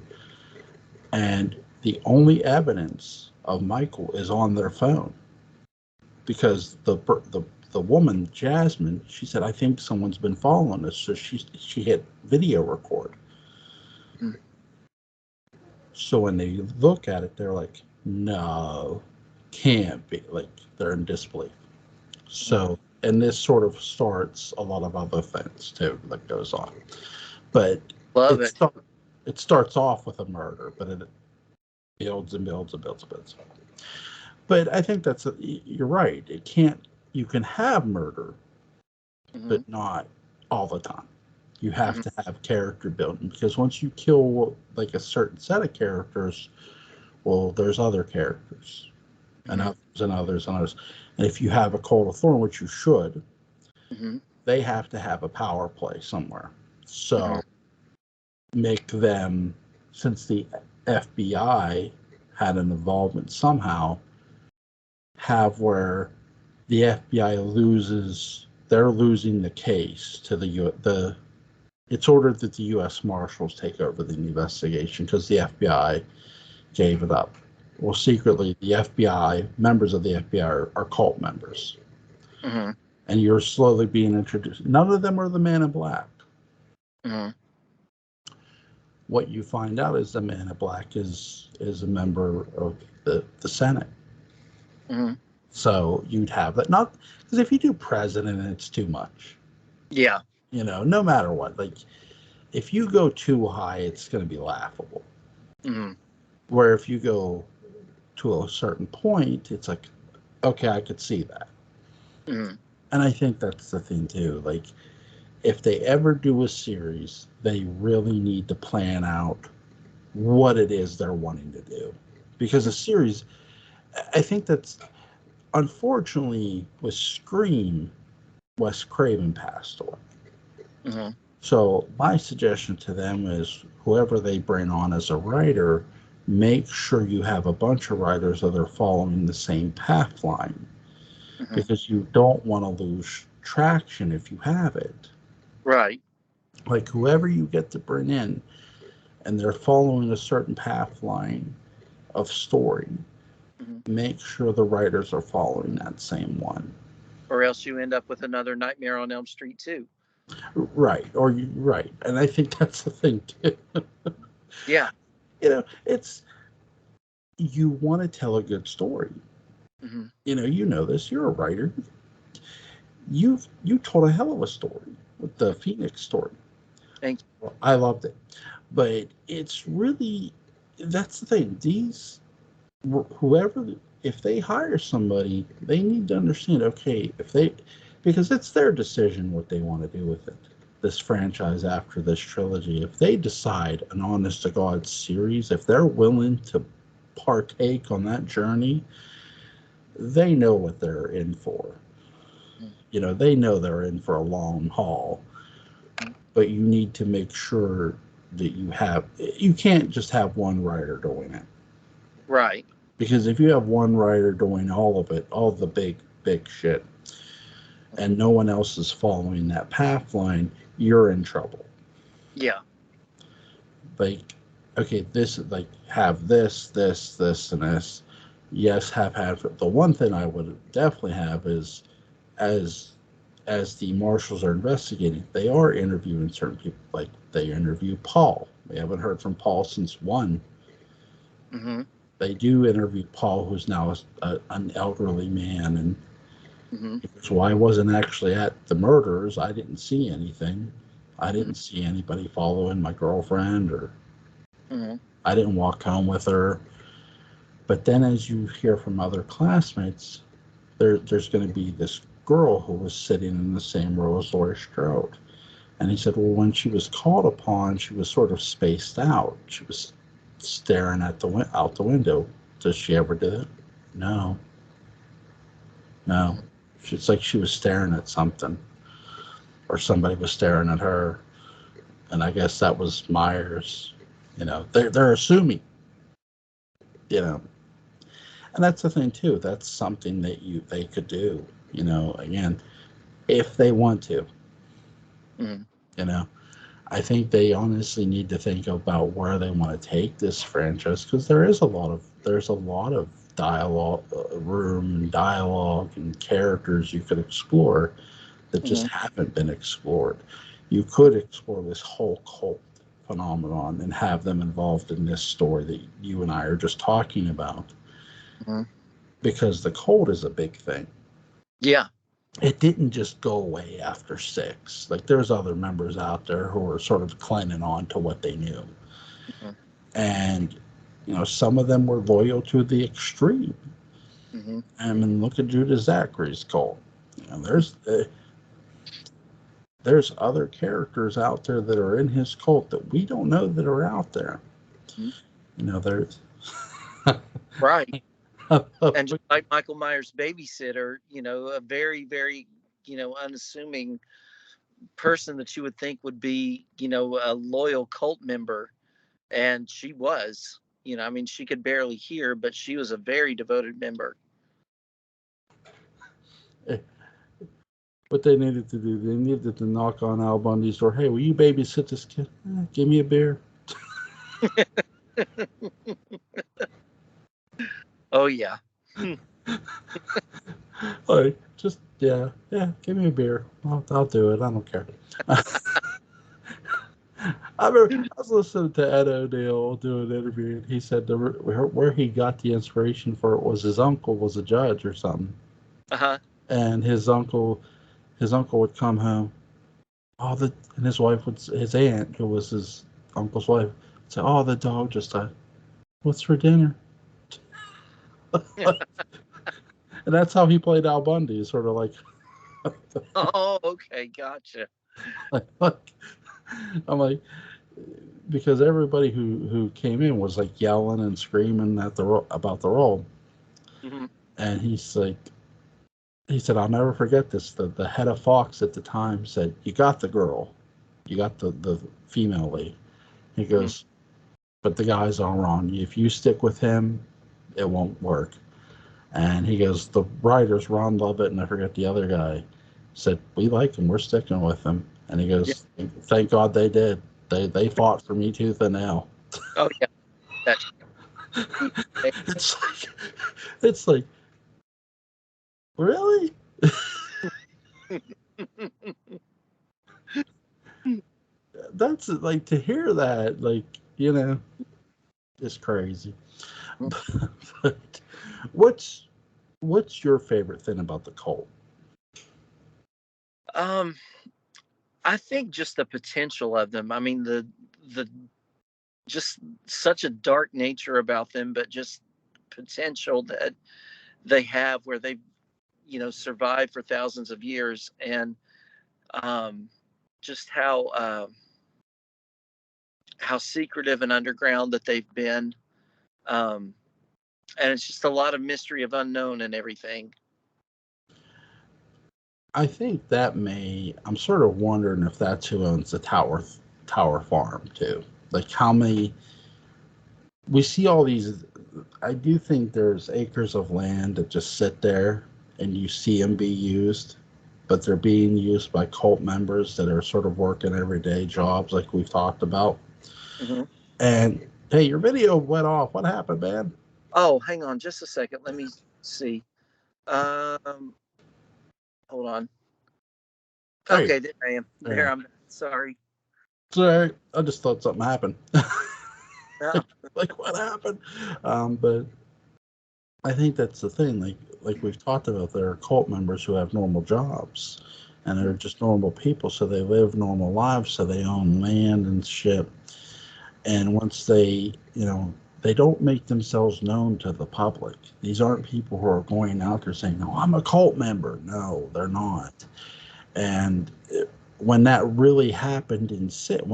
and the only evidence of Michael is on their phone, because the woman Jasmine, she said, "I think someone's been following us," so she hit video record. Hmm. So when they look at it, they're like, "No, can't be." Like, they're in disbelief. Hmm. So, and this sort of starts a lot of other things too that goes on, but Love it it. start, it starts off with a murder, but it builds and builds and builds and builds. But I think you're right. It can't. You can have murder, Hmm. but not all the time. You have Hmm. to have character building, because once you kill like a certain set of characters, well, there's other characters and Hmm. others and others and others. And if you have a Cult of Thorn, which you should, Hmm. they have to have a power play somewhere. Hmm. So make them, since the FBI had an involvement somehow, have where the FBI they're losing the case to the. It's ordered that the U.S. Marshals take over the investigation because the FBI gave it up. Well, secretly, the FBI, members of the FBI are cult members. Hmm. And you're slowly being introduced. None of them are the Man in Black. Hmm. What you find out is the Man in Black is a member of the Senate. Hmm. So you'd have that. Not because if you do president, it's too much. Yeah. No matter what. Like, if you go too high, it's going to be laughable. Hmm. Where if you go to a certain point, it's like, okay, I could see that. Hmm. And I think that's the thing too. Like, if they ever do a series, they really need to plan out what it is they're wanting to do. Because a series, I think that's unfortunately with Scream, Wes Craven passed away. Hmm. So my suggestion to them is whoever they bring on as a writer, make sure you have a bunch of writers that are following the same path line, Hmm. because you don't want to lose traction if you have it. Right. Like whoever you get to bring in and they're following a certain path line of story, Hmm. make sure the writers are following that same one. Or else you end up with another Nightmare on Elm Street too. Right. Or you right. And I think that's the thing too. Yeah. It's you want to tell a good story. Hmm. You know this. You're a writer. You told a hell of a story with the Phoenix story. Thank Well, I loved it, but it's really that's the thing. These whoever if they hire somebody, they need to understand. Okay, if they because it's their decision what they want to do with it. This franchise after this trilogy, if they decide an honest to God series, if they're willing to partake on that journey, they know what they're in for. you. They know they're in for a long haul, Mhm. but you need to make sure that you can't just have one writer doing it. Right. Because if you have one writer doing all of it, all the big shit, and no one else is following that path line, you're in trouble. Yeah. Like, okay, this like have this, and this. Yes, have had the one thing I would definitely have is as as the marshals are investigating, they are interviewing certain people. Like they interview Paul. We haven't heard from Paul since one. Hmm. They do interview Paul, who's now an elderly man, and Hmm. so I wasn't actually at the murders. I didn't see anything. I Hmm. didn't see anybody following my girlfriend, or Hmm. I didn't walk home with her. But then, as you hear from other classmates, there's going to be this girl who was sitting in the same row as Laurie Strode. And he said, well, when she was called upon, she was sort of spaced out. She was staring at out the window. Does she ever do that? No, no. Hmm. It's like she was staring at something, or somebody was staring at her. And I guess that was Myers. They're assuming. You know, and that's the thing too. That's something that they could do. Again, if they want to. Hmm. You know, I think they honestly need to think about where they want to take this franchise, because there's a lot of dialogue, room and dialogue and characters you could explore that just Hmm. haven't been explored. You could explore this whole cult phenomenon and have them involved in this story that you and I are just talking about, Hmm. because the cult is a big thing. Yeah. It didn't just go away after six. Like there's other members out there who are sort of clinging on to what they knew, Hmm. and some of them were loyal to the extreme. Hmm. I mean, look at Judas Zachary's cult. There's other characters out there that are in his cult that we don't know that are out there. Hmm. There's Right. And just like Michael Myers' babysitter, a very, very, unassuming person that you would think would be, a loyal cult member. And she was, I mean, she could barely hear, but she was a very devoted member. what they needed to do. They needed to knock on Al Bundy's door. Hey, will you babysit this kid? Give me a beer. Oh, yeah. Like, just yeah, give me a beer. I'll do it. I don't care. I was listening to Ed O'Neill do an interview, and he said where he got the inspiration for it was his uncle was a judge or something, Uh huh. and his uncle would come home, and his wife his aunt, who was his uncle's wife, would say, "Oh, the dog just died. What's for dinner?" And that's how he played Al Bundy, sort of like, Oh, okay. Gotcha. like I'm like, because everybody who came in was like yelling and screaming about the role, Hmm. and he said, I'll never forget this. The head of Fox at the time said, "You got the girl. You got the female lead. He Mm-hmm. goes, but the guys are on you. If you stick with him, it won't work. And he goes, the writers, Ron Lovett, and I forget the other guy, said, we like him. We're sticking with him. And he Yeah. goes, thank God they did. They fought for me tooth and nail. Oh yeah. That's It's like, really? That's like, to hear that, like, is crazy. But what's your favorite thing about the cult? um I think just the potential of them. I mean, the just such a dark nature about them, but just potential that they have where they've survived for thousands of years, and um, just how secretive and underground that they've been, um, and it's just a lot of mystery of unknown and everything. I think I'm sort of wondering if that's who owns the Tower Farm too. Like how many we see all these. I do think there's acres of land that just sit there and you see them be used, but they're being used by cult members that are sort of working everyday jobs like we've talked about. Hmm. And hey, your video went off. What happened, man? Oh, hang on just a second. Let me see. Um, Hold on. Hey, Okay, there I am. There yeah. I'm. Sorry. Sorry, I just thought something happened. Yeah. Like what happened? But I think that's the thing. Like we've talked about, there are cult members who have normal jobs, and they're just normal people, so they live normal lives, so they own land and shit. And once they don't make themselves known to the public. These aren't people who are going out there saying, "No, I'm a cult member." No, they're not. And when that really happened in sit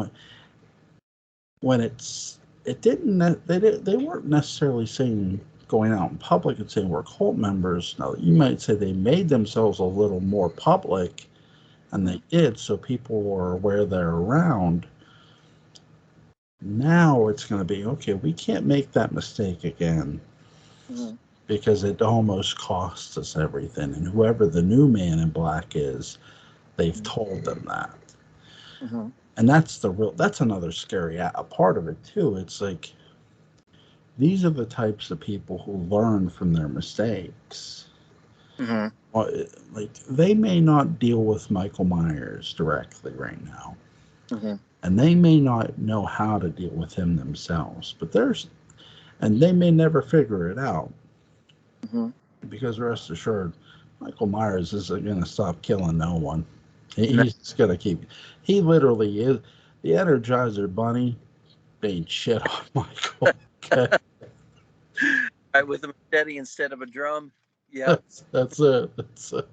when it didn't they weren't necessarily saying going out in public and saying we're cult members. Now you might say they made themselves a little more public, and they did, so people were aware they're around. Now it's going to be okay. We can't make that mistake again Mhm. because it almost costs us everything. And whoever the new man in black is, they've told them that. Mhm. And that's another scary part of it too. It's like these are the types of people who learn from their mistakes. Mhm. Well, like they may not deal with Michael Myers directly right now, Mhm. and they may not know how to deal with him themselves, and they may never figure it out, Mhm. because rest assured, Michael Myers isn't going to stop killing no one. No. He's just going to keep. He literally is the Energizer Bunny. Ain't shit on Michael. Okay, Right, with a machete instead of a drum. Yep. that's it. That's it.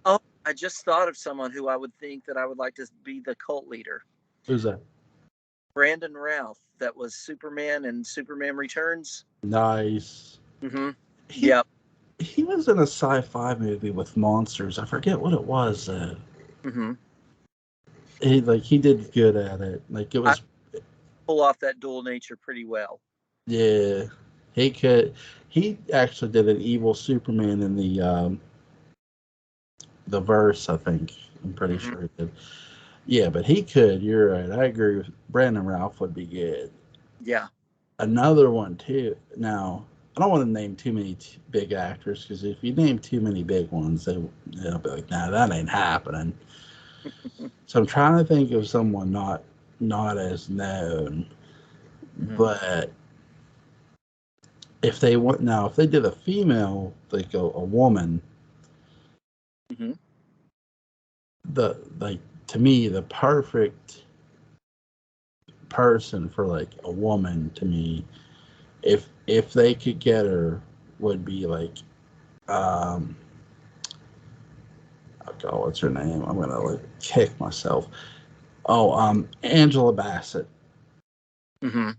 Oh, I just thought of someone who I would think that I would like to be the cult leader. Who's that? Brandon Routh, that was Superman and Superman Returns. Nice. Mm-hmm. He Yep. he was in a sci-fi movie with monsters. I forget what it was. Mm-hmm. He did good at it. Like it I was, pull off that dual nature pretty well. yeah. He could. He actually did an evil Superman in the verse. I think I'm pretty Mm-hmm. sure he did. Yeah, but he could. You're right. I agree with Brandon Ralph would be good. Yeah. Another one too. Now I don't want to name too many big actors, because if you name too many big ones, they'll be like, "Nah, that ain't happening." So I'm trying to think of someone not as known, Mm-hmm. but if they did a female, like a woman, Mm-hmm. like to me the perfect person for like a woman to me, if they could get her, would be like um oh God, what's her name? I'm gonna like kick myself. Oh, Angela Bassett, Mm-hmm.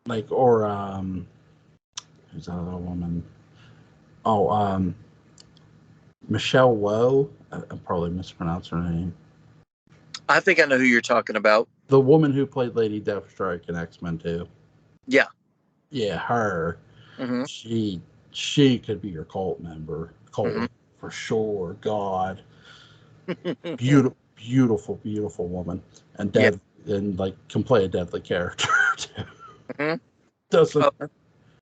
like, or who's that other woman? Oh, Michelle Woe. I'm probably mispronouncing her name. I think I know who you're talking about. The woman who played Lady Deathstrike in X-Men 2. Yeah. Yeah, her. Mm-hmm. She could be your cult member. Cult Mm-hmm. for sure. God. Beautiful, beautiful woman. And Yeah. and like can play a deadly character too. Mm-hmm. Doesn't Oh,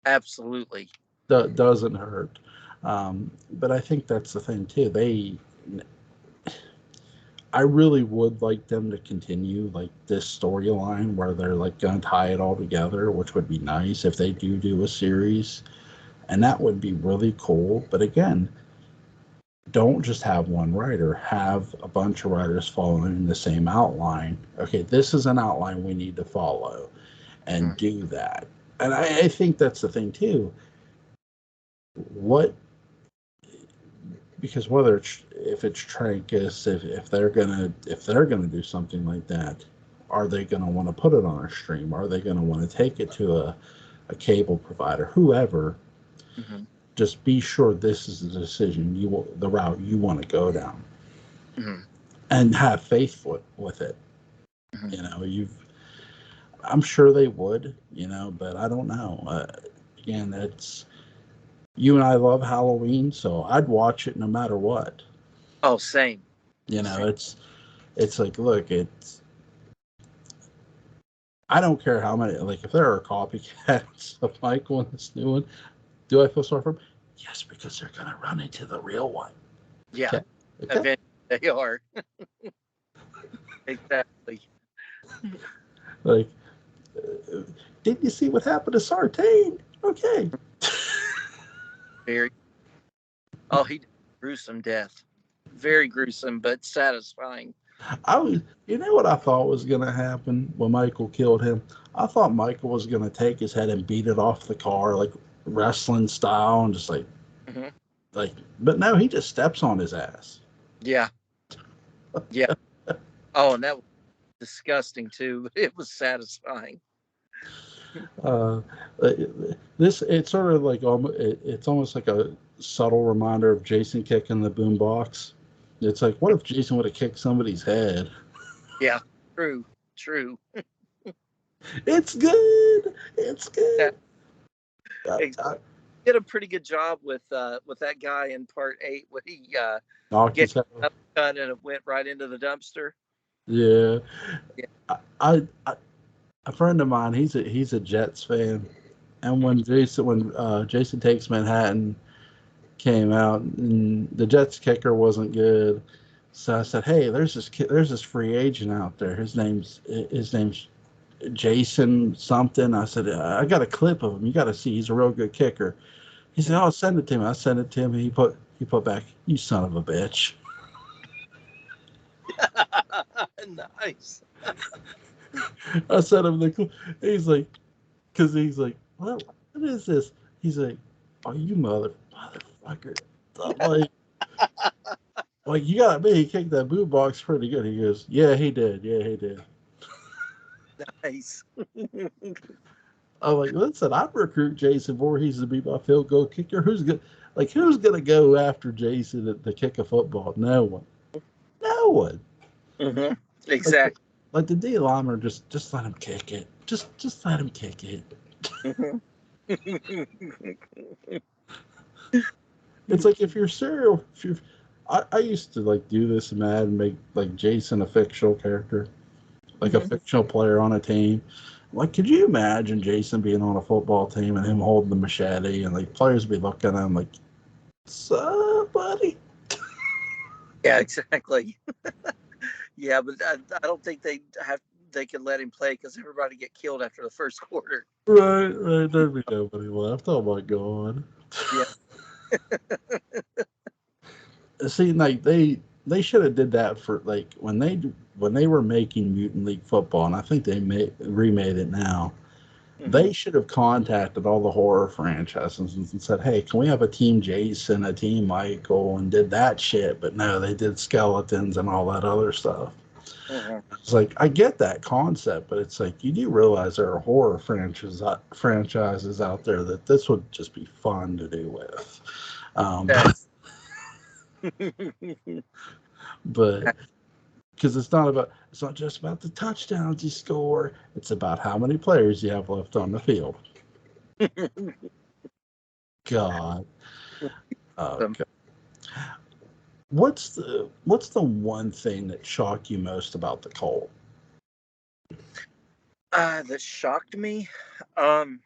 absolutely. doesn't hurt. But I think that's the thing too. I really would like them to continue like this storyline where they're like gonna tie it all together, which would be nice if they do a series, and that would be really cool. But again, don't just have one writer, have a bunch of writers following the same outline. Okay, this is an outline we need to follow, and Mm-hmm. do that. And I think that's the thing too. What Because whether if it's Trancas, if they're gonna do something like that, are they gonna want to put it on a stream? Are they gonna want to take it to a cable provider, whoever? Mm-hmm. Just be sure this is the decision the route you want to go down, Mm-hmm. and have faith with it. Mm-hmm. You know, I'm sure they would, but I don't know. Again, it's you and I love Halloween, so I'd watch it no matter what. Oh, same. Same. It's like, look, I don't care how many, like, if there are copycats of Michael in this new one, do I feel sorry for them? Yes, because they're going to run into the real one. Yeah. Okay. Okay. Eventually they are. Exactly. Like, uh, didn't you see what happened to Sartain? Okay. Very. Oh, he gruesome death. Very gruesome, but satisfying. You know what I thought was going to happen when Michael killed him? I thought Michael was going to take his head and beat it off the car, like wrestling style, and just Mm-hmm. but no, he just steps on his ass. Yeah. Yeah. Oh, and that was disgusting too. It was satisfying. Uh, it's sort of like it's almost like a subtle reminder of Jason kicking the boombox. It's like, what if Jason would have kicked somebody's head? Yeah. True. True. It's good. It's Yeah. good. I, I Did a pretty good job with that guy in part 8 when he knocked get his head off. up cut and it went right into the dumpster. Yeah. Yeah. I a friend of mine. He's a Jets fan, and when Jason Takes Manhattan came out, and the Jets kicker wasn't good. So I said, "Hey, there's this free agent out there. His name's Jason something." I said, "I got a clip of him. You got to see. He's a real good kicker." He said, "Oh, send it to me." I sent it to him. And he put back, "You son of a bitch." Nice. I sent him the clip. He's like, what is this? He's like, "Oh, you motherfucker!" I'm like, you got me. He kicked that boot box pretty good. He goes, "Yeah, he did. Yeah, he did." Nice. I'm like, listen, I'd recruit Jason Voorhees to be my field goal kicker. Who's gonna go after Jason to kick a football? No one. No one. Mm-hmm. Like Exactly. like the D lineman, just let him kick it. Just let him kick it. Mm-hmm. It's like if you're I used to like do this in Madden, make like Jason a fictional character, like a Mm-hmm. fictional player on a team. Like, could you imagine Jason being on a football team and him holding the machete and like players be looking at him like, "Somebody." Yeah, exactly. Yeah, but I don't think they could let him play because everybody get killed after the first quarter. Right. There'd be nobody left. Oh my god. Yeah. See, like they should have did that for like when they were making Mutant League Football, and I think they remade it now. Mm-hmm. They should have contacted all the horror franchises and said, "Hey, can we have a team Jason, a team Michael," and did that shit. But no, they did skeletons and all that other stuff. Mm-hmm. It's like I get that concept, but it's like you do realize there are horror franchises out there that this would just be fun to do with. Um, Yes. but because it's not just about the touchdowns you score. It's about how many players you have left on the field. God. Um, Okay. What's the one thing that shocked you most about the Colt? that shocked me. Um,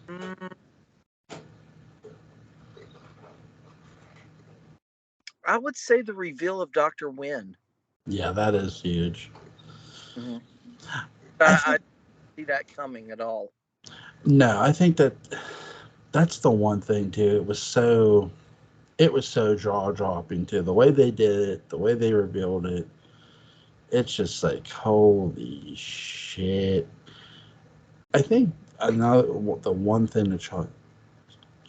mm, I would say the reveal of Dr. Wynn. Yeah, that is huge. Mm-hmm. I I think didn't see that coming at all. no, I think that's the one thing too. It was so jaw dropping too. The way they did it, the way they revealed it, it's just like holy shit. I think another the one thing that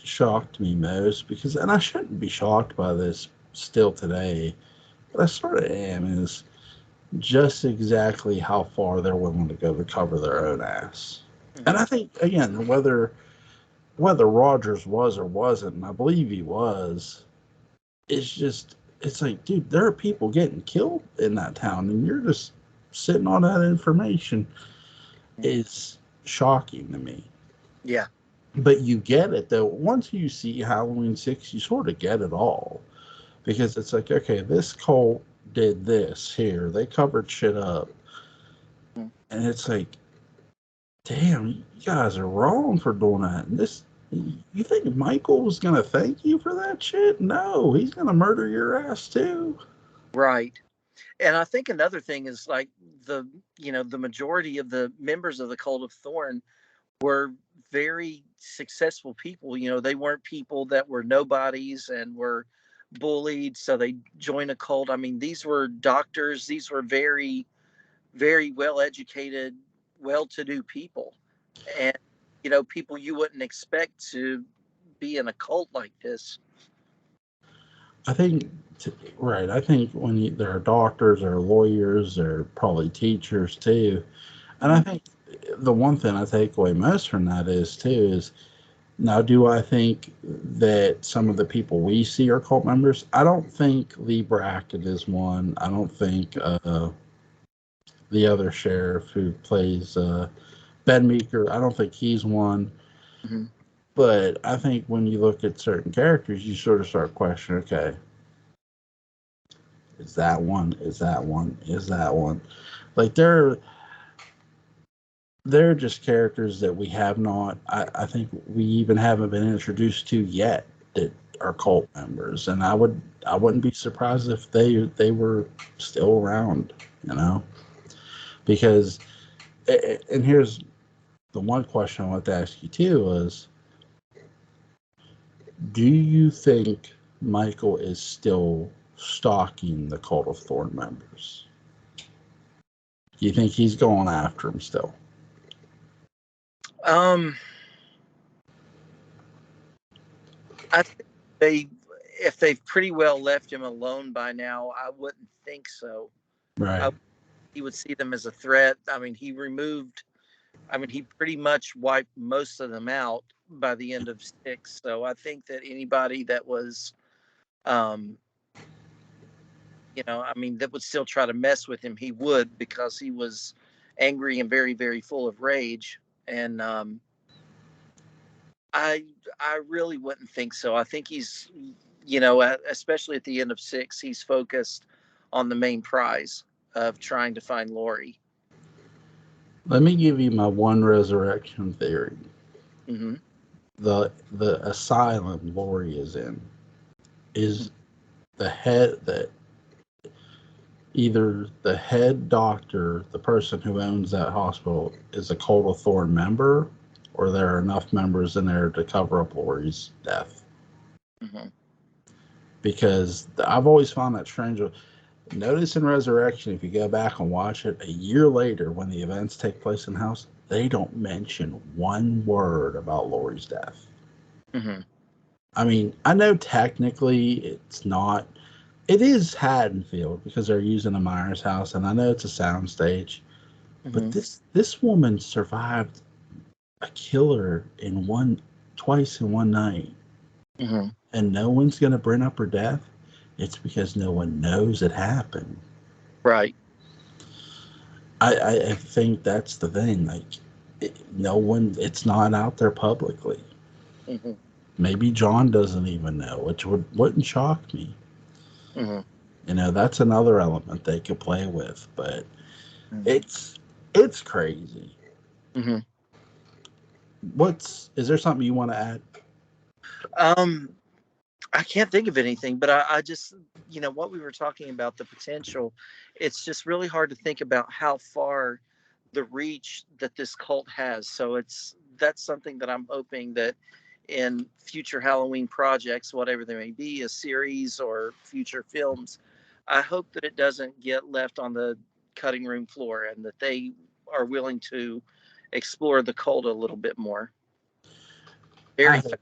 shocked me most because, and I shouldn't be shocked by this still today, but I sort of am, is just exactly how far they're willing to go to cover their own ass. And Mm-hmm. I think again, whether Rogers was or wasn't, and I believe he was, it's like, dude, there are people getting killed in that town, and you're just sitting on that information. Is shocking to me. Yeah. But you get it though. Once you see Halloween 6, you sort of get it all. Because it's like, okay, this cult did this here. They covered shit up. Mhm. And it's like, damn, you guys are wrong for doing that. And you think Michael was going to thank you for that shit? No, he's going to murder your ass too. Right. And I think another thing is like the the majority of the members of the Cult of Thorn were very successful people. They weren't people that were nobodies and were bullied, so they joined a cult. I mean, these were doctors. These were very, very well educated, well to do people. And, people you wouldn't expect to be in a cult like this. I think, right, I think when there are doctors or lawyers or probably teachers too. And I Mhm. think the one thing I take away most from that is too is, now, do I think that some of the people we see are cult members? I don't think Lee Brackett is one. I don't think the other sheriff who plays Ben Meeker, I don't think he's one. Mhm. But I think when you look at certain characters, you sort of start questioning, okay, is that one? Is that one? Is that one? Like they're just characters that we have not, I think we even haven't been introduced to yet that are cult members. And I wouldn't be surprised if they were still around, you know? Because and here's the one question I want to ask you too is, do you think Michael is still stalking the Cult of Thorn members? Do you think he's going after them still? Um, I think they, if they've pretty well left him alone by now, I wouldn't think so. I, Right. he would see them as a threat. I mean, he pretty much wiped most of them out by the end of 6. So I think that anybody that was, um, that would still try to mess with him, he would, because he was angry and very, very full of rage. And I, I really wouldn't think so. I think he's, especially at the end of 6, he's focused on the main prize of trying to find Lori. Let me give you my one resurrection theory. Hmm. The asylum Lori is in is the head that either the head doctor, the person who owns that hospital, is a Cult of Thorn member, or there are enough members in there to cover up Lori's death. Hmm. Because I've always found that strange. Notice in Resurrection, if you go back and watch it, a year later when the events take place in the house, they don't mention one word about Lori's death. Hmm. I mean, I know technically it's not. It is Haddonfield because they're using a Myers house, and I know it's a soundstage. But Hmm. this woman survived a killer twice in one night, Hmm. and no one's gonna bring up her death. It's because no one knows it happened. Right. I think that's the thing. Like, no one, it's not out there publicly. Hmm. Maybe John doesn't even know, which wouldn't shock me. Hmm. That's another element they could play with, but Hmm. it's crazy. Hmm. Is there something you want to add? Um, I can't think of anything, but I just, what we were talking about, the potential, it's just really hard to think about how far the reach that this cult has. So that's something that I'm hoping that in future Halloween projects, whatever they may be, a series or future films, I hope that it doesn't get left on the cutting room floor and that they are willing to explore the cult a little bit more. I Very fast. hope,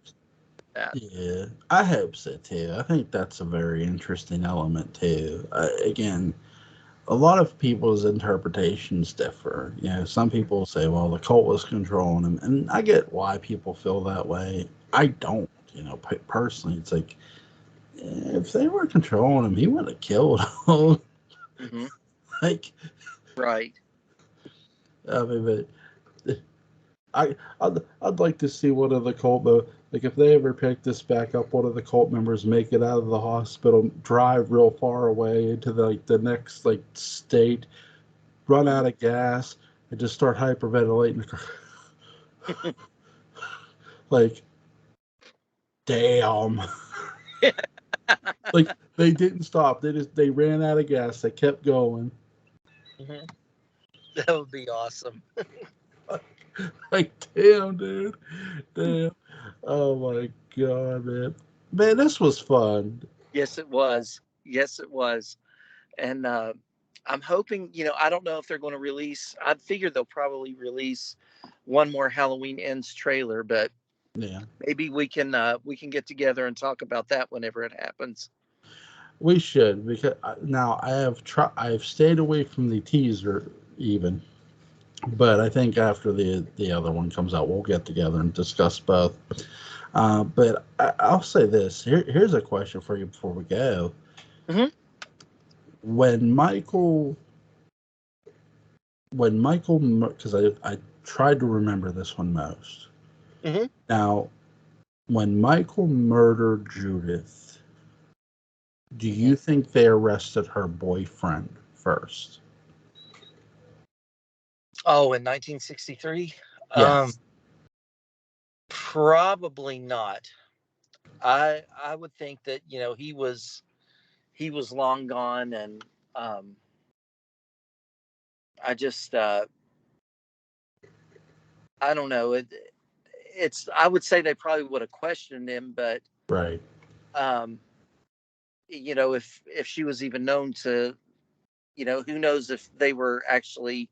yeah, I hope so too. I think that's a very interesting element too. Again, a lot of people's interpretations differ. Some people say, well, the cult was controlling him, and I get why people feel that way. I don't. Personally, it's like, if they were controlling him, he would have killed him. Hmm. Like, Right. I mean, but I'd like to see one of the cult, though. Like, if they ever pick this back up, one of the cult members make it out of the hospital, drive real far away into the next state, run out of gas, and just start hyperventilating. Like, damn. Like, they didn't stop. They ran out of gas. They kept going. Hmm. That would be awesome. Like, damn, dude. Damn. Oh my god, man. Man, this was fun. Yes, it was. Yes, it was. And I'm hoping, I don't know if they're going to release. I figure they'll probably release one more Halloween Ends trailer, but Yeah. maybe we can get together and talk about that whenever it happens. We should, because now I've stayed away from the teaser even, but I think after the other one comes out, we'll get together and discuss both. But I'll say this. Here's a question for you before we go. Hmm. When Michael, because I tried to remember this one most. Hmm. Now, when Michael murdered Judith, do Hmm. you think they arrested her boyfriend first? Oh, in 1963? Um, Yes. Probably not. I would think that, he was long gone, and um, I just I don't know. It's I would say they probably would have questioned him, but Right. um, if she was even known to, who knows if they were actually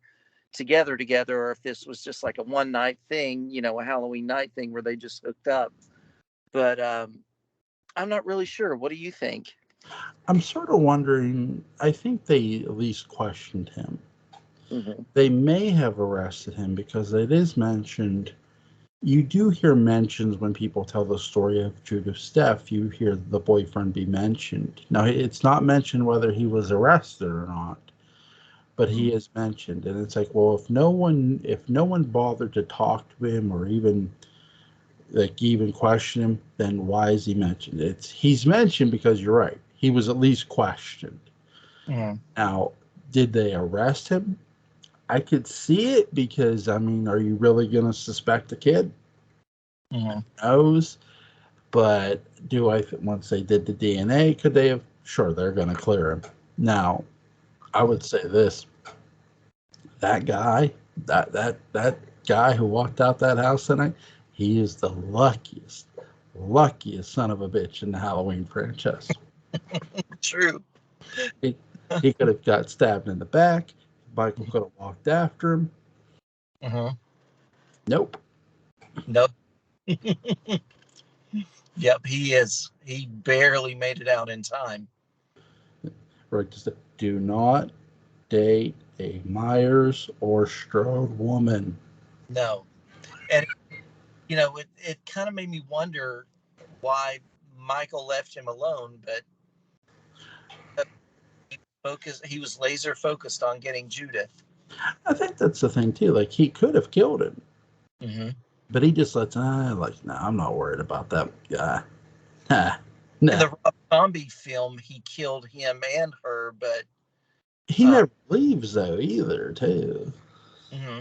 together, or if this was just like a one night thing, a Halloween night thing where they just hooked up. But I'm not really sure. What do you think? I'm sort of wondering. I think they at least questioned him. Hmm. They may have arrested him because it is mentioned. You do hear mentions when people tell the story of Judith's death. You hear the boyfriend be mentioned. Now, it's not mentioned whether he was arrested or not, but he is mentioned, and it's like, well, if no one bothered to talk to him or even question him, then why is he mentioned? He's mentioned because you're right. He was at least questioned. Hmm. Now, did they arrest him? I could see it because I mean, are you really going to suspect a kid? Hmm. Who knows? But once they did the DNA, could they have? Sure, they're going to clear him. Now, I would say this: that guy, that guy who walked out that house tonight, he is the luckiest son of a bitch in the Halloween franchise. True. He, he could have got stabbed in the back. Michael could have walked after him. Hmm. Nope. Nope. Yep, he is. He barely made it out in time. Right. Just do not date a Myers or Strode woman. No. And it kind of made me wonder why Michael left him alone, but He was laser focused on getting Judith. I think that's the thing too. Like he could have killed him, Mm-hmm. but he just lets. I'm not worried about that guy. Nah, nah. In the Rob Zombie film, he killed him and her, but He never leaves though either. Too. Mm-hmm.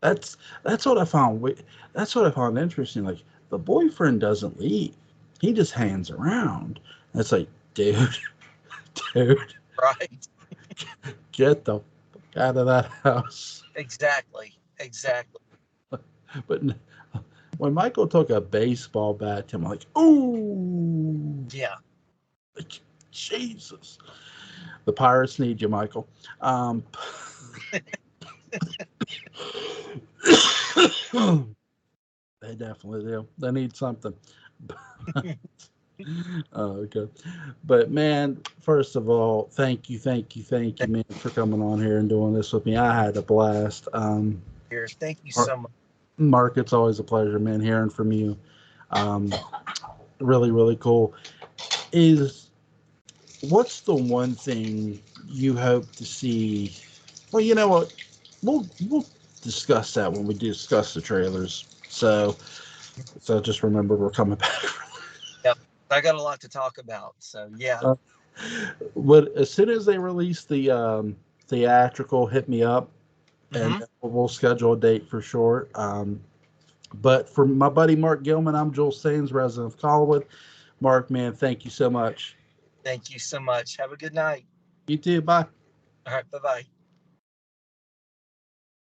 That's what I found. That's what I found interesting. Like the boyfriend doesn't leave; he just hangs around. And it's like, dude, dude, Right. get the fuck out of that house. Exactly. But when Michael took a baseball bat to him, I'm like, ooh, Yeah. like, Jesus. The Pirates need you, Michael. They definitely do. They need something. Okay. But man, first of all, thank you, man, for coming on here and doing this with me. I had a blast. Here, thank you so much. Mark, it's always a pleasure, man, hearing from you. Really, really cool. What's the one thing you hope to see? Well, you know what? We'll discuss that when we discuss the trailers. So just remember we're coming back. Yep. I got a lot to talk about. So yeah. But as soon as they release the theatrical, hit me up, and we'll schedule a date for sure. But for my buddy Mark Gillman, I'm Joel Sains, resident of Colwood. Mark, man, thank you so much. Thank you so much. Have a good night. You too. Bye. All right. Bye-bye.